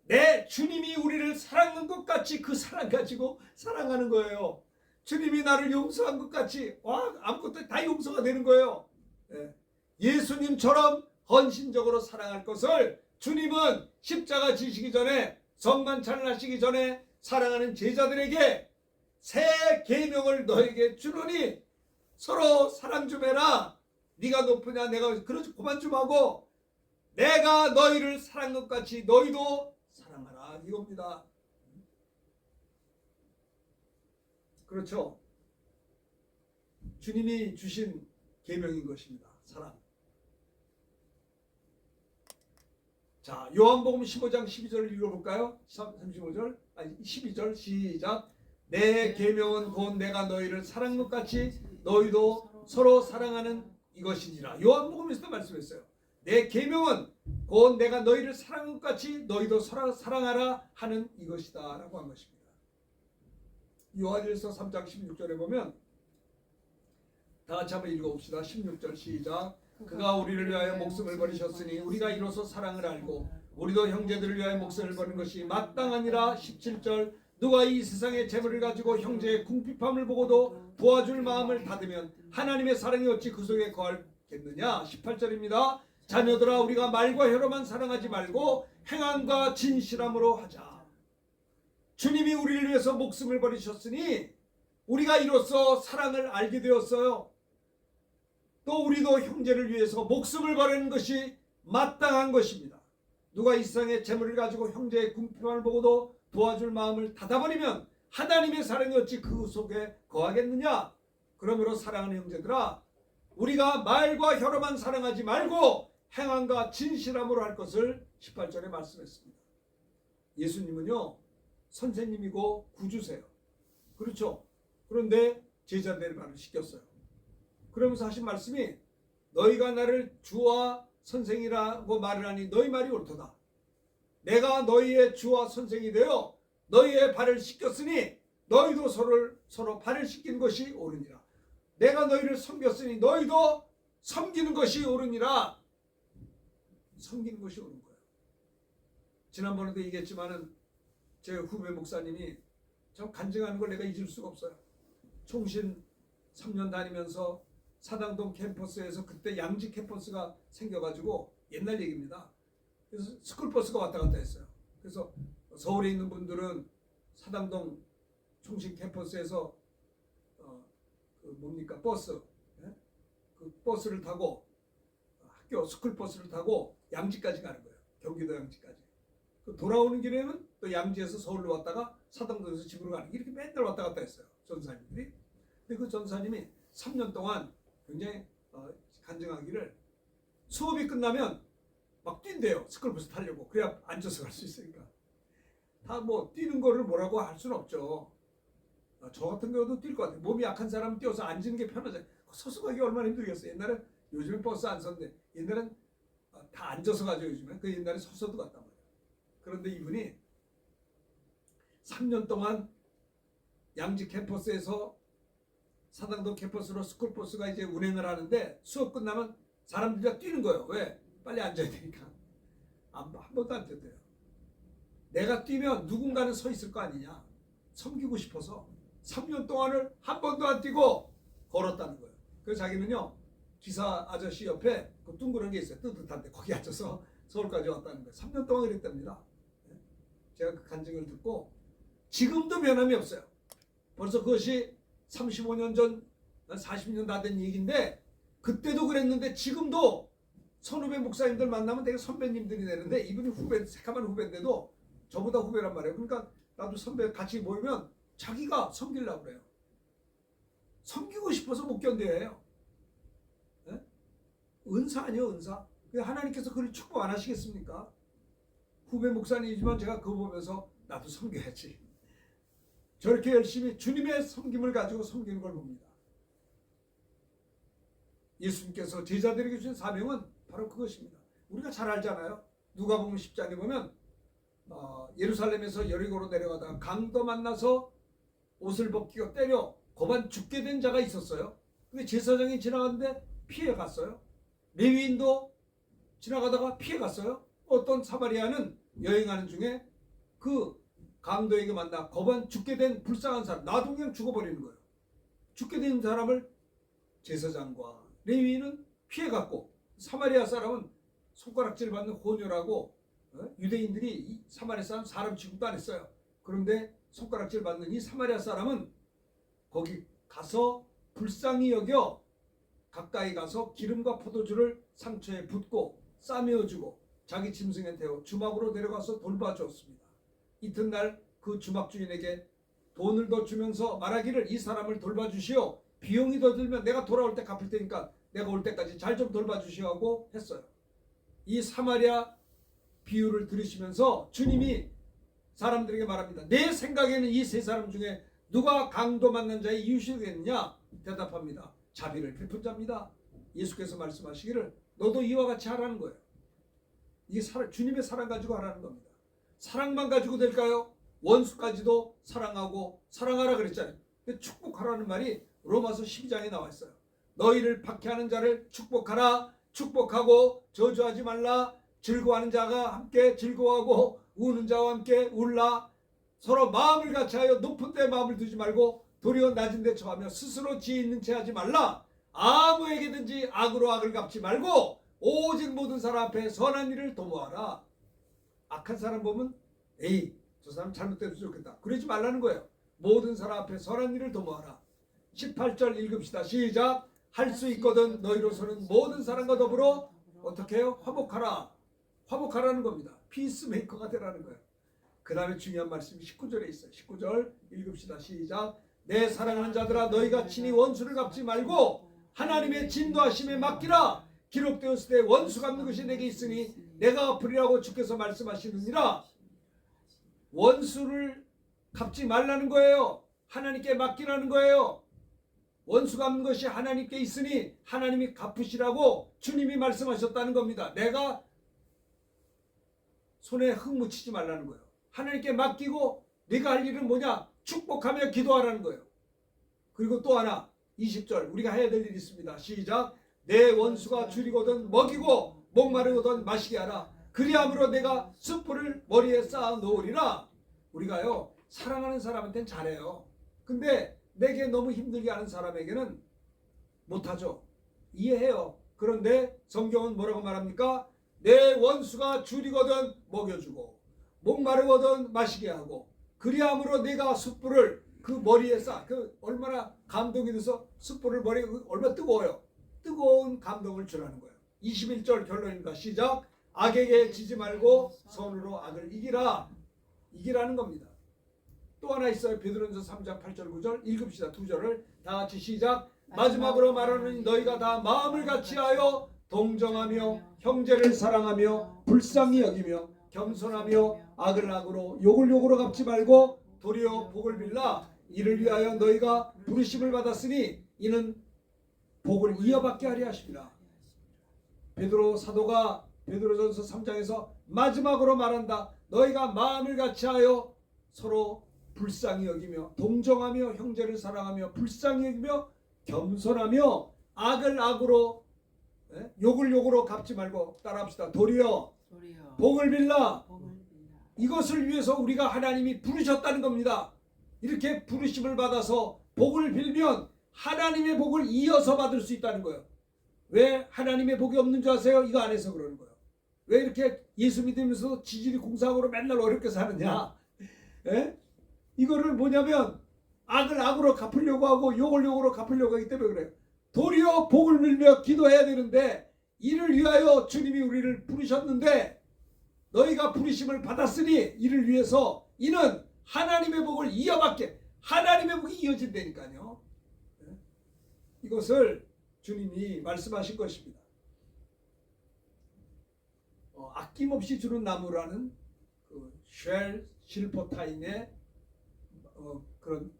Speaker 1: 내 주님이 우리를 사랑한 것 같이 그 사랑 가지고 사랑하는 거예요. 주님이 나를 용서한 것 같이 아무것도 다 용서가 되는 거예요. 예수님처럼 헌신적으로 사랑할 것을 주님은 십자가 지시기 전에 성만찬을 하시기 전에 사랑하는 제자들에게 새 계명을 너에게 주노니 서로 사랑 좀 해라. 네가 높으냐 내가 그러지 그만 좀 하고 내가 너희를 사랑한 것 같이 너희도 사랑하라 이겁니다. 그렇죠. 주님이 주신 계명인 것입니다. 사랑. 자, 요한복음 15장 12절을 읽어볼까요? 35절, 12절 시작. 내 계명은 곧 내가 너희를 사랑한 것 같이 너희도 서로 사랑하는 이것이니라. 요한복음에서도 말씀했어요. 내 계명은 곧 내가 너희를 사랑한 것 같이 너희도 사랑하라 하는 이것이다 라고 한 것입니다. 요한일서 3장 16절에 보면 다 같이 한번 읽어봅시다. 16절 시작. 그가 우리를 위하여 목숨을 버리셨으니 우리가 이로써 사랑을 알고 우리도 형제들을 위하여 목숨을 버린 것이 마땅하니라. 17절. 누가 이 세상의 재물을 가지고 형제의 궁핍함을 보고도 도와줄 마음을 닫으면 하나님의 사랑이 어찌 그 속에 거하겠느냐. 18절입니다. 자녀들아 우리가 말과 혀로만 사랑하지 말고 행함과 진실함으로 하자. 주님이 우리를 위해서 목숨을 버리셨으니 우리가 이로써 사랑을 알게 되었어요. 또 우리도 형제를 위해서 목숨을 버리는 것이 마땅한 것입니다. 누가 이 세상의 재물을 가지고 형제의 궁핍함을 보고도 도와줄 마음을 닫아버리면 하나님의 사랑이 어찌 그 속에 거하겠느냐. 그러므로 사랑하는 형제들아 우리가 말과 혀로만 사랑하지 말고 행함과 진실함으로 할 것을 18절에 말씀했습니다. 예수님은요 선생님이고 구주세요. 그렇죠. 그런데 제자들을 시켰어요. 그러면서 하신 말씀이 너희가 나를 주와 선생이라고 말을 하니 너희 말이 옳도다. 내가 너희의 주와 선생이 되어 너희의 발을 씻겼으니 너희도 서로 발을 씻기는 것이 옳으니라. 내가 너희를 섬겼으니 너희도 섬기는 것이 옳으니라. 섬기는 것이 옳은 거예요. 지난번에도 얘기했지만은 제 후배 목사님이 참 간증하는 걸 내가 잊을 수가 없어요. 총신 3년 다니면서 사당동 캠퍼스에서 그때 양지 캠퍼스가 생겨가지고 옛날 얘기입니다. 그래서 스쿨버스가 왔다 갔다 했어요. 그래서 서울에 있는 분들은 사당동 총신 캠퍼스에서 버스, 그 버스를 타고 학교 스쿨버스를 타고 양지까지 가는 거예요. 경기도 양지까지. 그 돌아오는 길에는 또 양지에서 서울로 왔다가 사당동에서 집으로 가는 이렇게 맨날 왔다 갔다 했어요. 전사님들이. 근데 그 전사님이 3년 동안 굉장히 간증하기를 수업이 끝나면 막 뛴대요. 스쿨버스 타려고. 그래야 앉아서 갈 수 있으니까. 다 뭐 뛰는 거를 뭐라고 할 수는 없죠. 저 같은 경우도 뛸 것 같아요. 몸이 약한 사람은 뛰어서 앉는 게 편하잖아요. 서서 가기 얼마나 힘들겠어요. 옛날에 요즘엔 버스 안 섰는데 옛날엔 다 앉아서 가죠. 요즘엔. 그 옛날에 서서도 갔단 말이에요. 그런데 이분이 3년 동안 양지 캠퍼스에서 사당동 캠퍼스로 스쿨버스가 이제 운행을 하는데 수업 끝나면 사람들이 다 뛰는 거예요. 왜? 빨리 앉아야 되니까. 한 번도 안 뛰어요. 내가 뛰면 누군가는 서 있을 거 아니냐. 섬기고 싶어서 3년 동안을 한 번도 안 뛰고 걸었다는 거예요. 그래서 자기는요, 기사 아저씨 옆에 그 둥그런 게 있어요. 뜨뜻한데 거기 앉아서 서울까지 왔다는 거예요. 3년 동안 그랬답니다. 제가 그 간증을 듣고 지금도 변함이 없어요. 벌써 그것이 35년 전, 40년 다 된 얘기인데 그때도 그랬는데 지금도 선후배 목사님들 만나면 되게 선배님들이 되는데 이분이 후배, 새카만 후배인데도 저보다 후배란 말이에요. 그러니까 나도 선배 같이 모이면 자기가 섬기려고 그래요. 섬기고 싶어서 못 견뎌요. 네? 은사 아니에요, 은사. 하나님께서 그를 축복 안 하시겠습니까? 후배 목사님이지만 제가 그거 보면서 나도 섬겨야지. 저렇게 열심히 주님의 섬김을 가지고 섬기는 걸 봅니다. 예수님께서 제자들에게 주신 사명은 바로 그것입니다. 우리가 잘 알잖아요. 누가복음 10장에 보면 예루살렘에서 여리고로 내려가다가 강도 만나서 옷을 벗기고 때려 고반 죽게 된 자가 있었어요. 근데 제사장이 지나갔는데 피해 갔어요. 레위인도 지나가다가 피해 갔어요. 어떤 사마리아는 여행하는 중에 그 강도에게 만나 고반 죽게 된 불쌍한 사람, 나도 그냥 죽어버리는 거예요. 죽게 된 사람을 제사장과 레위인은 피해갔고 사마리아 사람은 손가락질 받는 혼혈하고 유대인들이 이 사마리아 사람 취급도 안 했어요. 그런데 손가락질 받는 이 사마리아 사람은 거기 가서 불쌍히 여겨 가까이 가서 기름과 포도주를 상처에 붓고 싸매어주고 자기 짐승에 태워 주막으로 데려가서 돌봐주었습니다. 이튿날 그 주막 주인에게 돈을 더 주면서 말하기를 이 사람을 돌봐주시오. 비용이 더 들면 내가 돌아올 때 갚을 테니까 내가 올 때까지 잘 좀 돌봐주시오 하고 했어요. 이 사마리아 비유를 들으시면서 주님이 사람들에게 말합니다. 내 생각에는 이 세 사람 중에 누가 강도 만난 자의 이웃이 되겠느냐? 대답합니다. 자비를 베푼 자입니다. 예수께서 말씀하시기를 너도 이와 같이 하라는 거예요. 이게 주님의 사랑 가지고 하라는 겁니다. 사랑만 가지고 될까요? 원수까지도 사랑하고 사랑하라 그랬잖아요. 근데 축복하라는 말이 로마서 12장에 나와 있어요. 너희를 박해하는 자를 축복하라. 축복하고 저주하지 말라. 즐거워하는 자가 함께 즐거워하고 우는 자와 함께 울라. 서로 마음을 같이하여 높은 데 마음을 두지 말고 도리어 낮은 데 처하며 스스로 지혜 있는 채 하지 말라. 아무에게든지 악으로 악을 갚지 말고 오직 모든 사람 앞에 선한 일을 도모하라. 악한 사람 보면 에이 저 사람 잘못돼도 좋겠다. 그러지 말라는 거예요. 모든 사람 앞에 선한 일을 도모하라. 18절 읽읍시다. 시작. 할 수 있거든 너희로서는 모든 사람과 더불어 어떻게 해요? 화목하라. 화목하라는 겁니다. 피스메이커가 되라는 거예요. 그 다음에 중요한 말씀이 19절에 있어요. 19절 읽읍시다. 시작. 내 사랑하는 자들아 너희가 친히 원수를 갚지 말고 하나님의 진노하심에 맡기라. 기록되었을 때 원수 갚는 것이 내게 있으니 내가 갚으리라고 주께서 말씀하시느니라. 원수를 갚지 말라는 거예요. 하나님께 맡기라는 거예요. 원수 갚는 것이 하나님께 있으니 하나님이 갚으시라고 주님이 말씀하셨다는 겁니다. 내가 손에 흙 묻히지 말라는 거예요. 하나님께 맡기고 네가 할 일은 뭐냐? 축복하며 기도하라는 거예요. 그리고 또 하나 20절 우리가 해야 될 일이 있습니다. 시작. 내 원수가 줄이거든 먹이고 목마르거든 마시게 하라. 그리함으로 내가 숯불을 머리에 쌓아 놓으리라. 우리가요 사랑하는 사람한테는 잘해요. 근데 내게 너무 힘들게 하는 사람에게는 못하죠. 이해해요. 그런데 성경은 뭐라고 말합니까? 내 원수가 줄이거든 먹여주고 목마르거든 마시게 하고 그리함으로 내가 숯불을 그 머리에 쌓아. 그 얼마나 감동이 돼서 숯불을 머리에 얼마나 뜨거워요. 뜨거운 감동을 주라는 거예요. 21절 결론입니다. 시작. 악에게 지지 말고 선으로 악을 이기라. 이기라는 겁니다. 또 하나 있어요. 베드로전서 3장 8절 9절 읽읍시다. 두 절을 다 같이 시작. 마지막으로 말하는 너희가 다 마음을 같이하여 동정하며 형제를 사랑하며 불쌍히 여기며 겸손하며 악을 악으로 욕을 욕으로 갚지 말고 도리어 복을 빌라. 이를 위하여 너희가 부르심을 받았으니 이는 복을 이어받게 하려 하십니다. 베드로 사도가 베드로전서 3장에서 마지막으로 말한다. 너희가 마음을 같이하여 서로 불쌍히 여기며 동정하며 형제를 사랑하며 불쌍히 여기며 겸손하며 악을 악으로 욕을 욕으로 갚지 말고 따라합시다. 도리어 복을 빌라. 이것을 위해서 우리가 하나님이 부르셨다는 겁니다. 이렇게 부르심을 받아서 복을 빌면 하나님의 복을 이어서 받을 수 있다는 거예요. 왜 하나님의 복이 없는 줄 아세요? 이거 안 해서 그러는 거예요. 왜 이렇게 예수 믿으면서 지질이 공상으로 맨날 어렵게 사느냐? 이거를 뭐냐면 악을 악으로 갚으려고 하고 욕을 욕으로 갚으려고 하기 때문에 그래요. 도리어 복을 빌며 기도해야 되는데 이를 위하여 주님이 우리를 부르셨는데 너희가 부르심을 받았으니 이를 위해서 이는 하나님의 복을 이어받게 하나님의 복이 이어진다니까요. 이것을 주님이 말씀하신 것입니다. 아낌없이 주는 나무라는 그 쉘 실포타인의 그런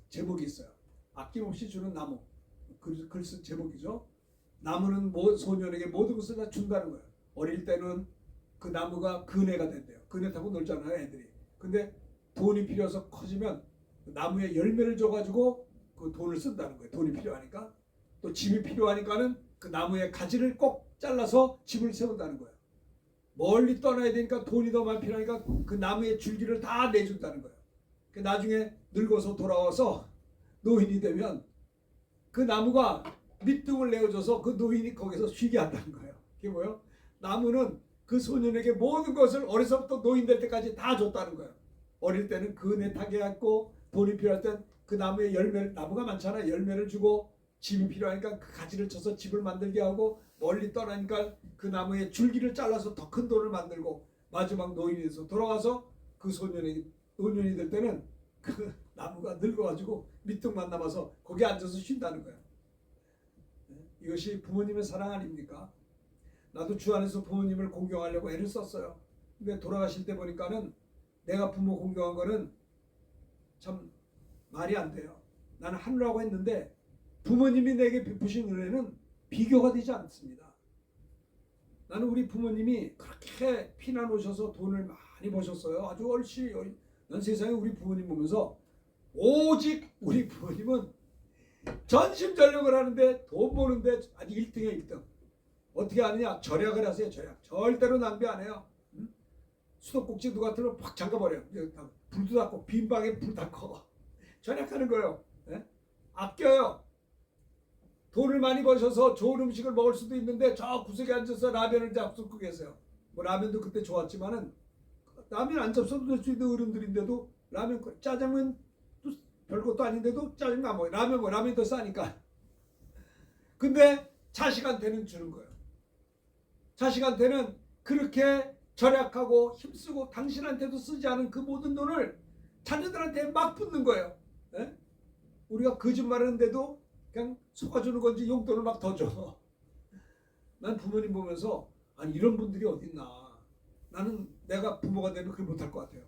Speaker 1: 제목이 있어요. 아낌없이 주는 나무. 글 쓴 제목이죠. 나무는 소년에게 모든 것을 다 준다는 거예요. 어릴 때는 그 나무가 그네가 된대요. 그네 타고 놀잖아요, 애들이. 근데 돈이 필요해서 커지면 그 나무에 열매를 줘가지고 그 돈을 쓴다는 거예요. 돈이 필요하니까. 또 집이 필요하니까는 그 나무의 가지를 꼭 잘라서 집을 세운다는 거예요. 멀리 떠나야 되니까 돈이 더 많이 필요하니까 그 나무의 줄기를 다 내준다는 거예요. 나중에 늙어서 돌아와서 노인이 되면 그 나무가 밑둥을 내어줘서 그 노인이 거기서 쉬게 한다는 거예요. 그게 뭐예요? 나무는 그 소년에게 모든 것을 어려서부터 노인 될 때까지 다 줬다는 거예요. 어릴 때는 그네 타게 했고 돈이 필요할 땐 그 나무에 열매를, 나무가 많잖아요. 열매를 주고 집이 필요하니까 그 가지를 쳐서 집을 만들게 하고 멀리 떠나니까 그 나무에 줄기를 잘라서 더 큰 돌을 만들고 마지막 노인이 돼서 돌아와서 그 소년이 노년이 될 때는 그 나무가 늙어가지고 밑둥만 남아서 거기 앉아서 쉰다는 거예요. 이것이 부모님의 사랑 아닙니까? 나도 주 안에서 부모님을 공경하려고 애를 썼어요. 근데 돌아가실 때 보니까는 내가 부모 공경한 거는 참 말이 안 돼요. 나는 하느라고 했는데 부모님이 내게 베푸신 은혜는 비교가 되지 않습니다. 나는 우리 부모님이 그렇게 피난 오셔서 돈을 많이 버셨어요. 아주 얼씨. 난 세상에 우리 부모님 보면서 오직 우리 부모님은 전심전력을 하는데 돈 버는데 아주 1등이에요. 1등. 어떻게 하느냐? 절약을 하세요. 절약. 절대로 낭비 안 해요. 수도꼭지 누가 들면 팍 잠가버려요. 불도 닫고 빈방에 불 닫고 절약하는 거예요. 아껴요. 돈을 많이 버셔서 좋은 음식을 먹을 수도 있는데 저 구석에 앉아서 라면을 잡수고 계세요. 뭐 라면도 그때 좋았지만은 라면 안 잡숴도 될 수 있는 어른들인데도 라면, 짜장면 별것도 아닌데도 짜증나 뭐 라면 더 싸니까. 근데 자식한테는 주는 거예요. 자식한테는 그렇게 절약하고 힘쓰고 당신한테도 쓰지 않은 그 모든 돈을 자녀들한테 막 붓는 거예요. 우리가 거짓말하는데도 그냥 속아주는 건지 용돈을 막 더 줘. 난 부모님 보면서 아니 이런 분들이 어딨나. 나는 내가 부모가 되면 그걸 못할 것 같아요.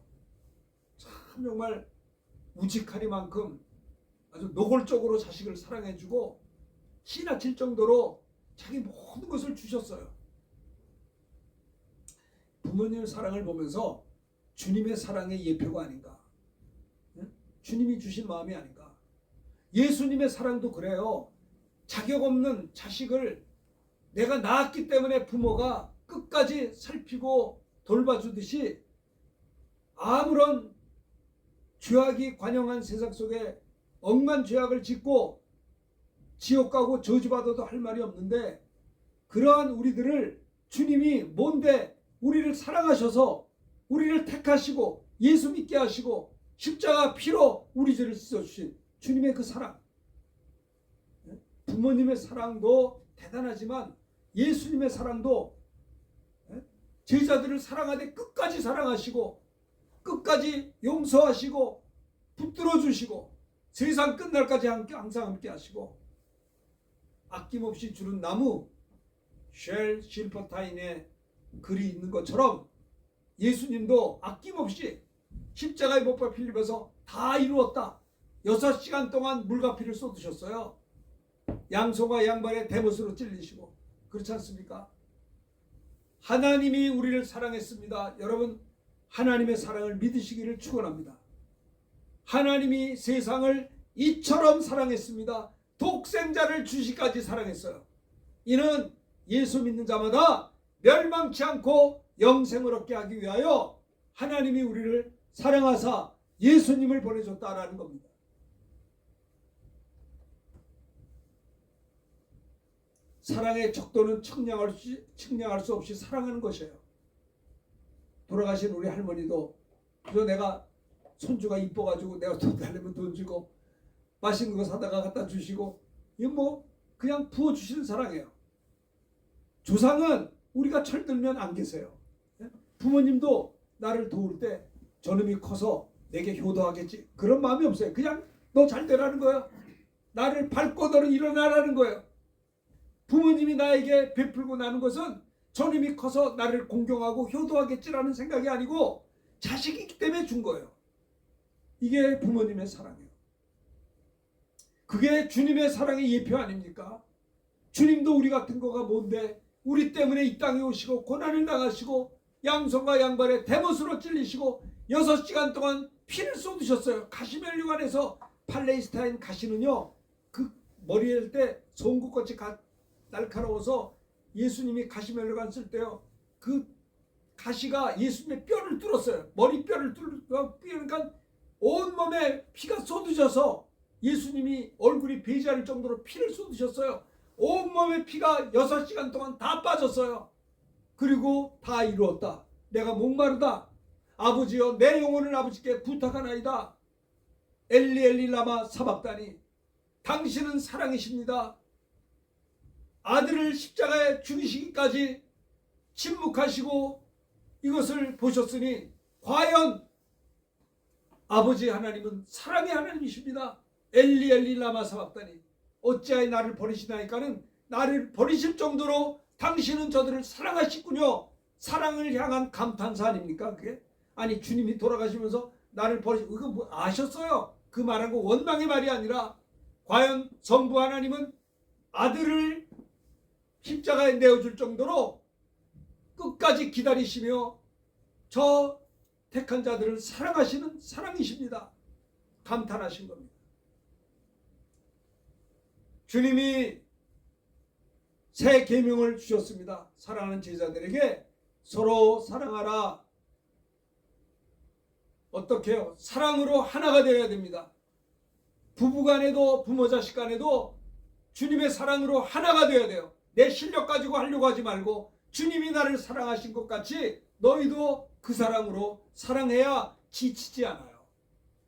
Speaker 1: 참 정말 우직하리만큼 아주 노골적으로 자식을 사랑해주고 지나칠 정도로 자기 모든 것을 주셨어요. 부모님의 사랑을 보면서 주님의 사랑의 예표가 아닌가. 주님이 주신 마음이 아닌가. 예수님의 사랑도 그래요. 자격 없는 자식을 내가 낳았기 때문에 부모가 끝까지 살피고 돌봐주듯이 아무런 죄악이 관영한 세상 속에 억만 죄악을 짓고 지옥 가고 저주받아도 할 말이 없는데 그러한 우리들을 주님이 뭔데 우리를 사랑하셔서 우리를 택하시고 예수 믿게 하시고 십자가 피로 우리 죄를 씻어주신 주님의 그 사랑. 부모님의 사랑도 대단하지만 예수님의 사랑도 제자들을 사랑하되 끝까지 사랑하시고 끝까지 용서하시고 붙들어 주시고 세상 끝날까지 항상 함께 하시고 아낌없이 주는 나무 쉘 실퍼타인의 글이 있는 것처럼 예수님도 아낌없이 십자가에 못 박혀 필립에서 다 이루었다. 6시간 동안 물가피를 쏟으셨어요. 양손과 양발에 대못으로 찔리시고. 그렇지 않습니까? 하나님이 우리를 사랑했습니다. 여러분 하나님의 사랑을 믿으시기를 축원합니다. 하나님이 세상을 이처럼 사랑했습니다. 독생자를 주시까지 사랑했어요. 이는 예수 믿는 자마다 멸망치 않고 영생을 얻게 하기 위하여 하나님이 우리를 사랑하사 예수님을 보내줬다라는 겁니다. 사랑의 척도는 측량할 수 없이 사랑하는 것이에요. 돌아가신 우리 할머니도 그저 내가 손주가 이뻐가지고 내가 돈 달라면 돈 주고 맛있는 거 사다가 갖다 주시고 이건 뭐 그냥 부어주시는 사랑이에요. 조상은 우리가 철들면 안 계세요. 부모님도 나를 도울 때 저놈이 커서 내게 효도하겠지 그런 마음이 없어요. 그냥 너 잘 되라는 거예요. 나를 밟고 너는 일어나라는 거예요. 부모님이 나에게 베풀고 나는 것은 저놈이 커서 나를 공경하고 효도하겠지라는 생각이 아니고 자식이기 때문에 준 거예요. 이게 부모님의 사랑이에요. 그게 주님의 사랑의 예표 아닙니까? 주님도 우리 같은 거가 뭔데 우리 때문에 이 땅에 오시고 고난을 당하시고 양손과 양발에 대못으로 찔리시고 6시간 동안 피를 쏟으셨어요. 가시멜류관에서 팔레스타인 가시는요 그 머리에 할 때 송곳같이 날카로워서 예수님이 가시멜류관 쓸 때요 그 가시가 예수님의 뼈를 뚫었어요. 머리뼈를 뚫으니까 온몸에 피가 쏟으셔서 예수님이 얼굴이 배지할 정도로 피를 쏟으셨어요. 온몸에 피가 6시간 동안 다 빠졌어요. 그리고 다 이루었다. 내가 목마르다. 아버지여 내 영혼을 아버지께 부탁하나이다. 엘리 엘리 라마 사박다니 당신은 사랑이십니다. 아들을 십자가에 죽이시기까지 침묵하시고 이것을 보셨으니 과연 아버지 하나님은 사랑의 하나님이십니다. 엘리 엘리 라마 사박다니 어찌하여 나를 버리시나이까는 나를 버리실 정도로 당신은 저들을 사랑하시군요. 사랑을 향한 감탄사 아닙니까 그게? 아니 주님이 돌아가시면서 나를 버리시고 이거 뭐 아셨어요? 그 말한 거 원망의 말이 아니라 과연 성부 하나님은 아들을 십자가에 내어줄 정도로 끝까지 기다리시며 저 택한 자들을 사랑하시는 사랑이십니다. 감탄하신 겁니다. 주님이 새 계명을 주셨습니다. 사랑하는 제자들에게 서로 사랑하라. 어떻게 해요? 사랑으로 하나가 되어야 됩니다. 부부간에도 부모 자식 간에도 주님의 사랑으로 하나가 되어야 돼요. 내 실력 가지고 하려고 하지 말고 주님이 나를 사랑하신 것 같이 너희도 그 사랑으로 사랑해야 지치지 않아요.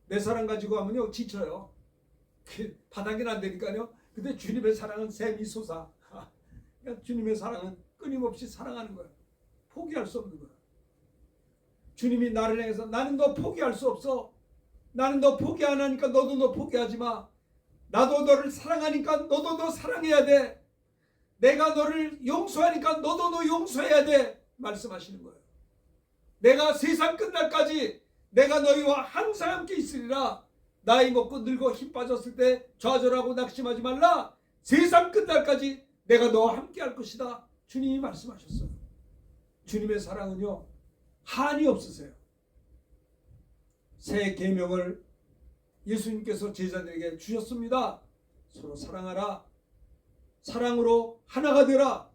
Speaker 1: 내 사랑 가지고 하면요 지쳐요. 바닥이 안 되니까요. 근데 주님의 사랑은 샘이 솟아. 그러니까 주님의 사랑은 끊임없이 사랑하는 거예요. 포기할 수 없는 거예요. 주님이 나를 향해서 나는 너 포기할 수 없어. 나는 너 포기 안 하니까 너도 너 포기하지 마. 나도 너를 사랑하니까 너도 너 사랑해야 돼. 내가 너를 용서하니까 너도 너 용서해야 돼. 말씀하시는 거예요. 내가 세상 끝날까지 내가 너희와 항상 함께 있으리라. 나이 먹고 늙어 힘 빠졌을 때 좌절하고 낙심하지 말라. 세상 끝날까지 내가 너와 함께 할 것이다. 주님이 말씀하셨어요. 주님의 사랑은요 한이 없으세요. 새 계명을 예수님께서 제자들에게 주셨습니다. 서로 사랑하라. 사랑으로 하나가 되라.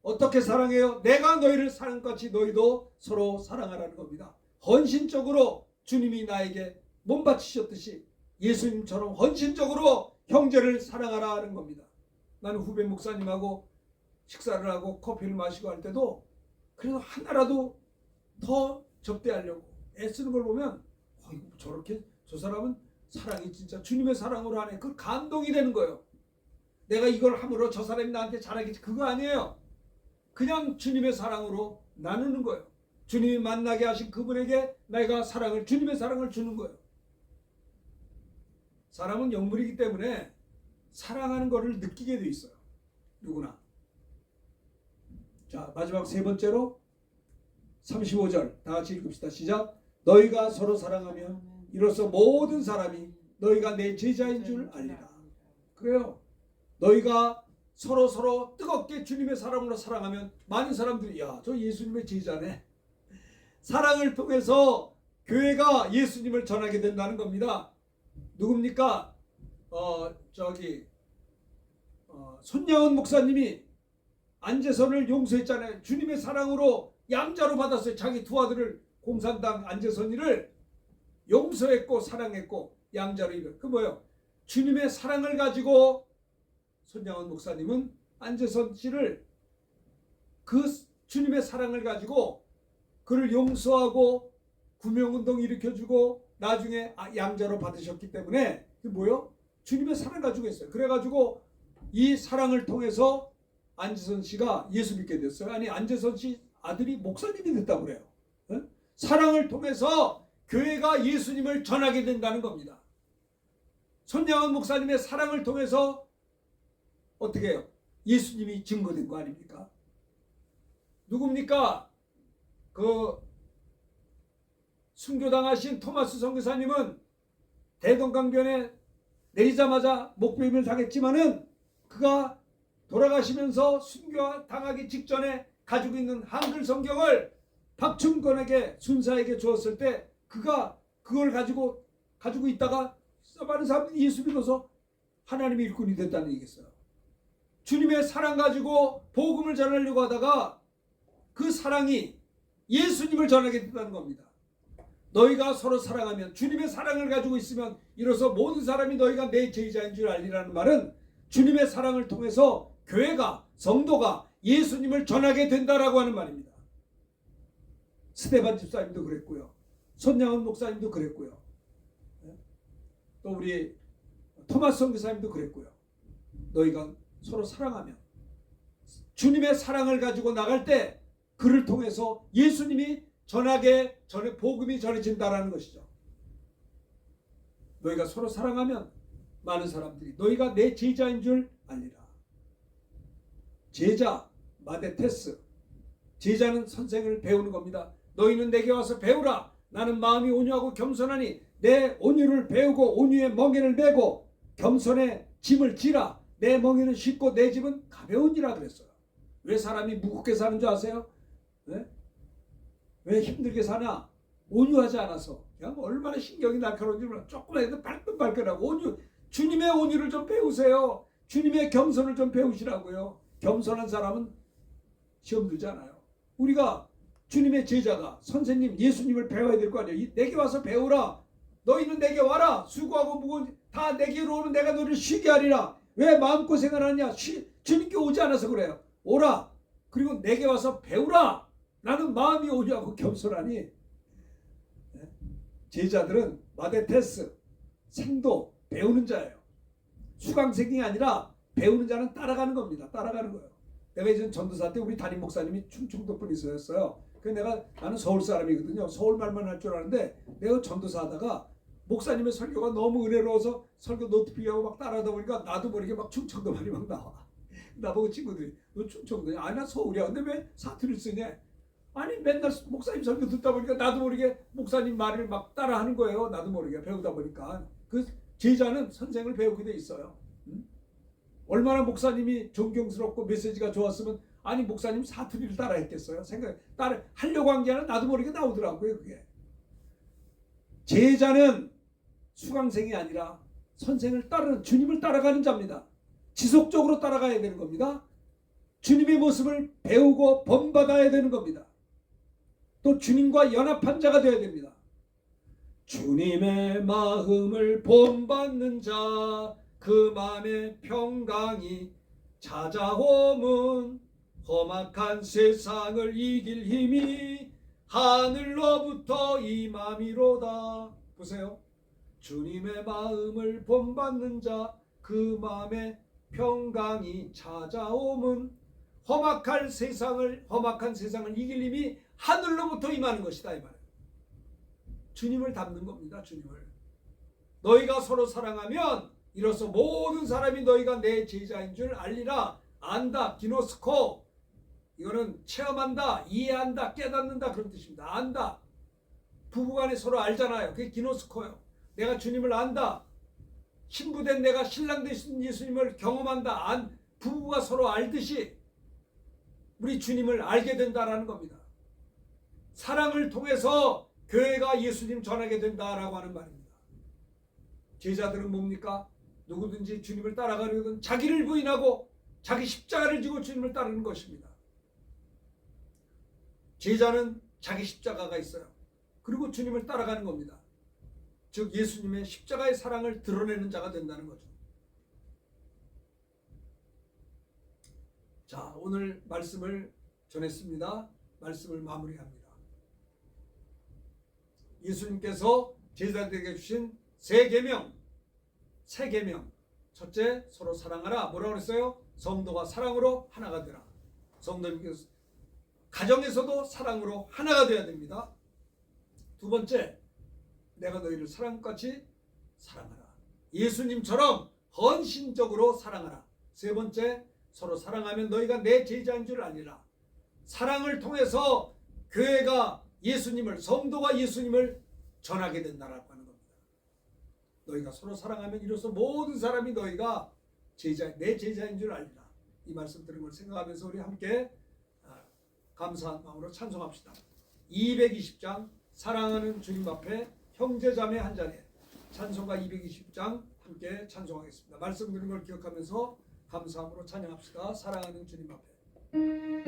Speaker 1: 어떻게 사랑해요? 내가 너희를 사랑같이 너희도 서로 사랑하라는 겁니다. 헌신적으로 주님이 나에게 몸 바치셨듯이 예수님처럼 헌신적으로 형제를 사랑하라는 겁니다. 나는 후배 목사님하고 식사를 하고 커피를 마시고 할 때도 그래도 하나라도 더 접대하려고 애쓰는 걸 보면 저렇게 저 사람은 사랑이 진짜 주님의 사랑으로 하네. 그 감동이 되는 거예요. 내가 이걸 함으로 저 사람이 나한테 잘하겠지 그거 아니에요. 그냥 주님의 사랑으로 나누는 거예요. 주님이 만나게 하신 그분에게 내가 사랑을 주님의 사랑을 주는 거예요. 사람은 영물이기 때문에 사랑하는 것을 느끼게 돼 있어요. 누구나. 자 마지막 세 번째로 35절 다 같이 읽읍시다. 시작. 너희가 서로 사랑하면 이로써 모든 사람이 너희가 내 제자인 줄 알리라. 그래요. 너희가 서로 뜨겁게 주님의 사랑으로 사랑하면 많은 사람들이 야, 저 예수님의 제자네. 사랑을 통해서 교회가 예수님을 전하게 된다는 겁니다. 누굽니까? 손양원 목사님이 안재선을 용서했잖아요. 주님의 사랑으로 양자로 받았어요. 자기 두 아들을 공산당 안재선이를 용서했고 사랑했고 양자로 입을. 그 뭐예요? 주님의 사랑을 가지고 손양원 목사님은 안재선 씨를 그 주님의 사랑을 가지고 그를 용서하고 구명운동 일으켜주고 나중에 양자로 받으셨기 때문에 그게 뭐예요? 주님의 사랑 가지고 있어요. 그래가지고 이 사랑을 통해서 안재선 씨가 예수 믿게 됐어요. 아니 안재선 씨 아들이 목사님이 됐다고 그래요. 네? 사랑을 통해서 교회가 예수님을 전하게 된다는 겁니다. 손양원 목사님의 사랑을 통해서 어떻게 해요? 예수님이 증거된 거 아닙니까? 누굽니까? 그 순교당하신 토마스 선교사님은 대동강변에 내리자마자 목베임을 당했지만은 그가 돌아가시면서 순교당하기 직전에 가지고 있는 한글 성경을 박충권에게 순사에게 주었을 때 그가 그걸 가지고 있다가 많은 사람들이 예수 믿어서 하나님의 일꾼이 됐다는 얘기겠어요. 주님의 사랑 가지고 복음을 전하려고 하다가 그 사랑이 예수님을 전하게 된다는 겁니다. 너희가 서로 사랑하면 주님의 사랑을 가지고 있으면 이로써 모든 사람이 너희가 내 제자인 줄 알리라는 말은 주님의 사랑을 통해서 교회가 성도가 예수님을 전하게 된다라고 하는 말입니다. 스데반 집사님도 그랬고요. 손양원 목사님도 그랬고요. 또 우리 토마스 선교사님도 그랬고요. 너희가 서로 사랑하면 주님의 사랑을 가지고 나갈 때 그를 통해서 예수님이 복음이 전해진다라는 것이죠. 너희가 서로 사랑하면 많은 사람들이 너희가 내 제자인 줄 알리라. 제자, 마데테스. 제자는 선생을 배우는 겁니다. 너희는 내게 와서 배우라. 나는 마음이 온유하고 겸손하니 내 온유를 배우고 온유의 멍에를 메고 겸손의 짐을 지라. 내 멍에는 쉽고 내 짐은 가벼우니라 그랬어요. 왜 사람이 무겁게 사는 줄 아세요? 네? 왜 힘들게 사냐? 온유하지 않아서. 그냥 얼마나 신경이 날카로운지 몰라. 조금만 해도 발끈발끈하고 주님의 온유를 좀 배우세요. 주님의 겸손을 좀 배우시라고요. 겸손한 사람은 시험 들지 않아요. 우리가 주님의 제자가 선생님 예수님을 배워야 될 거 아니에요. 내게 와서 배우라. 너희는 내게 와라. 수고하고 무거운 다 내게로 오는 내가 너를 쉬게 하리라. 왜 마음고생을 하냐? 주님께 오지 않아서 그래요. 오라. 그리고 내게 와서 배우라. 나는 마음이 온유하고 겸손하니. 제자들은 마데테스, 생도, 배우는 자예요. 수강생이 아니라 배우는 자는 따라가는 겁니다. 따라가는 거예요. 내가 이제 전도사 때 우리 담임 목사님이 충청도 분이셨어요. 그래서 나는 서울 사람이거든요. 서울 말만 할 줄 아는데 내가 전도사 하다가 목사님의 설교가 너무 은혜로워서 설교 노트피하고 막 따라하다 보니까 나도 모르게 막 충청도 말이 막 나와. 나보고 친구들이 너 충청도냐? 아니 나 서울이야. 근데 왜 사투리를 쓰냐? 아니 맨날 목사님 설교 듣다 보니까 나도 모르게 목사님 말을 막 따라하는 거예요. 나도 모르게 배우다 보니까. 그 제자는 선생을 배우게 돼 있어요. 얼마나 목사님이 존경스럽고 메시지가 좋았으면 아니 목사님 사투리를 따라했겠어요. 따라 하려고 한 게 아니라 나도 모르게 나오더라고요. 그게. 제자는 수강생이 아니라 선생을 따르는 주님을 따라가는 자입니다. 지속적으로 따라가야 되는 겁니다. 주님의 모습을 배우고 본받아야 되는 겁니다. 또 주님과 연합한 자가 되어야 됩니다. 주님의 마음을 본받는 자 그 마음의 평강이 찾아오면 험악한 세상을 이길 힘이 하늘로부터 임함이로다. 보세요. 주님의 마음을 본받는 자 그 마음의 평강이 찾아오면 험악한 세상을 이길 힘이 하늘로부터 임하는 것이다 이 말이에요. 주님을 닮는 겁니다. 주님을. 너희가 서로 사랑하면 이로써 모든 사람이 너희가 내 제자인 줄 알리라. 안다. 기노스코. 이거는 체험한다. 이해한다. 깨닫는다. 그런 뜻입니다. 안다. 부부간에 서로 알잖아요. 그게 기노스코예요. 내가 주님을 안다. 신부된 내가 신랑 되신 예수님을 경험한다. 부부가 서로 알듯이 우리 주님을 알게 된다라는 겁니다. 사랑을 통해서 교회가 예수님 전하게 된다라고 하는 말입니다. 제자들은 뭡니까? 누구든지 주님을 따라가려거든 자기를 부인하고 자기 십자가를 지고 주님을 따르는 것입니다. 제자는 자기 십자가가 있어요. 그리고 주님을 따라가는 겁니다. 즉 예수님의 십자가의 사랑을 드러내는 자가 된다는 거죠. 자, 오늘 말씀을 전했습니다. 말씀을 마무리합니다. 예수님께서 제자들에게 주신 세 계명. 첫째, 서로 사랑하라. 뭐라고 그랬어요? 성도가 사랑으로 하나가 되라. 성도님께서 가정에서도 사랑으로 하나가 되어야 됩니다. 두 번째, 내가 너희를 사랑같이 사랑하라. 예수님처럼 헌신적으로 사랑하라. 세 번째, 서로 사랑하면 너희가 내 제자인 줄 알리라. 사랑을 통해서 교회가 예수님을, 성도가 예수님을 전하게 된다라고 하는 겁니다. 너희가 서로 사랑하면 이로써 모든 사람이 너희가 내 제자인 줄 알리라. 이 말씀 들은 걸 생각하면서 우리 함께 감사한 마음으로 찬송합시다. 220장 사랑하는 주님 앞에 형제자매 한 자리에 찬송가 220장 함께 찬송하겠습니다. 말씀 들은 걸 기억하면서 감사함으로 찬양합시다. 사랑하는 주님 앞에.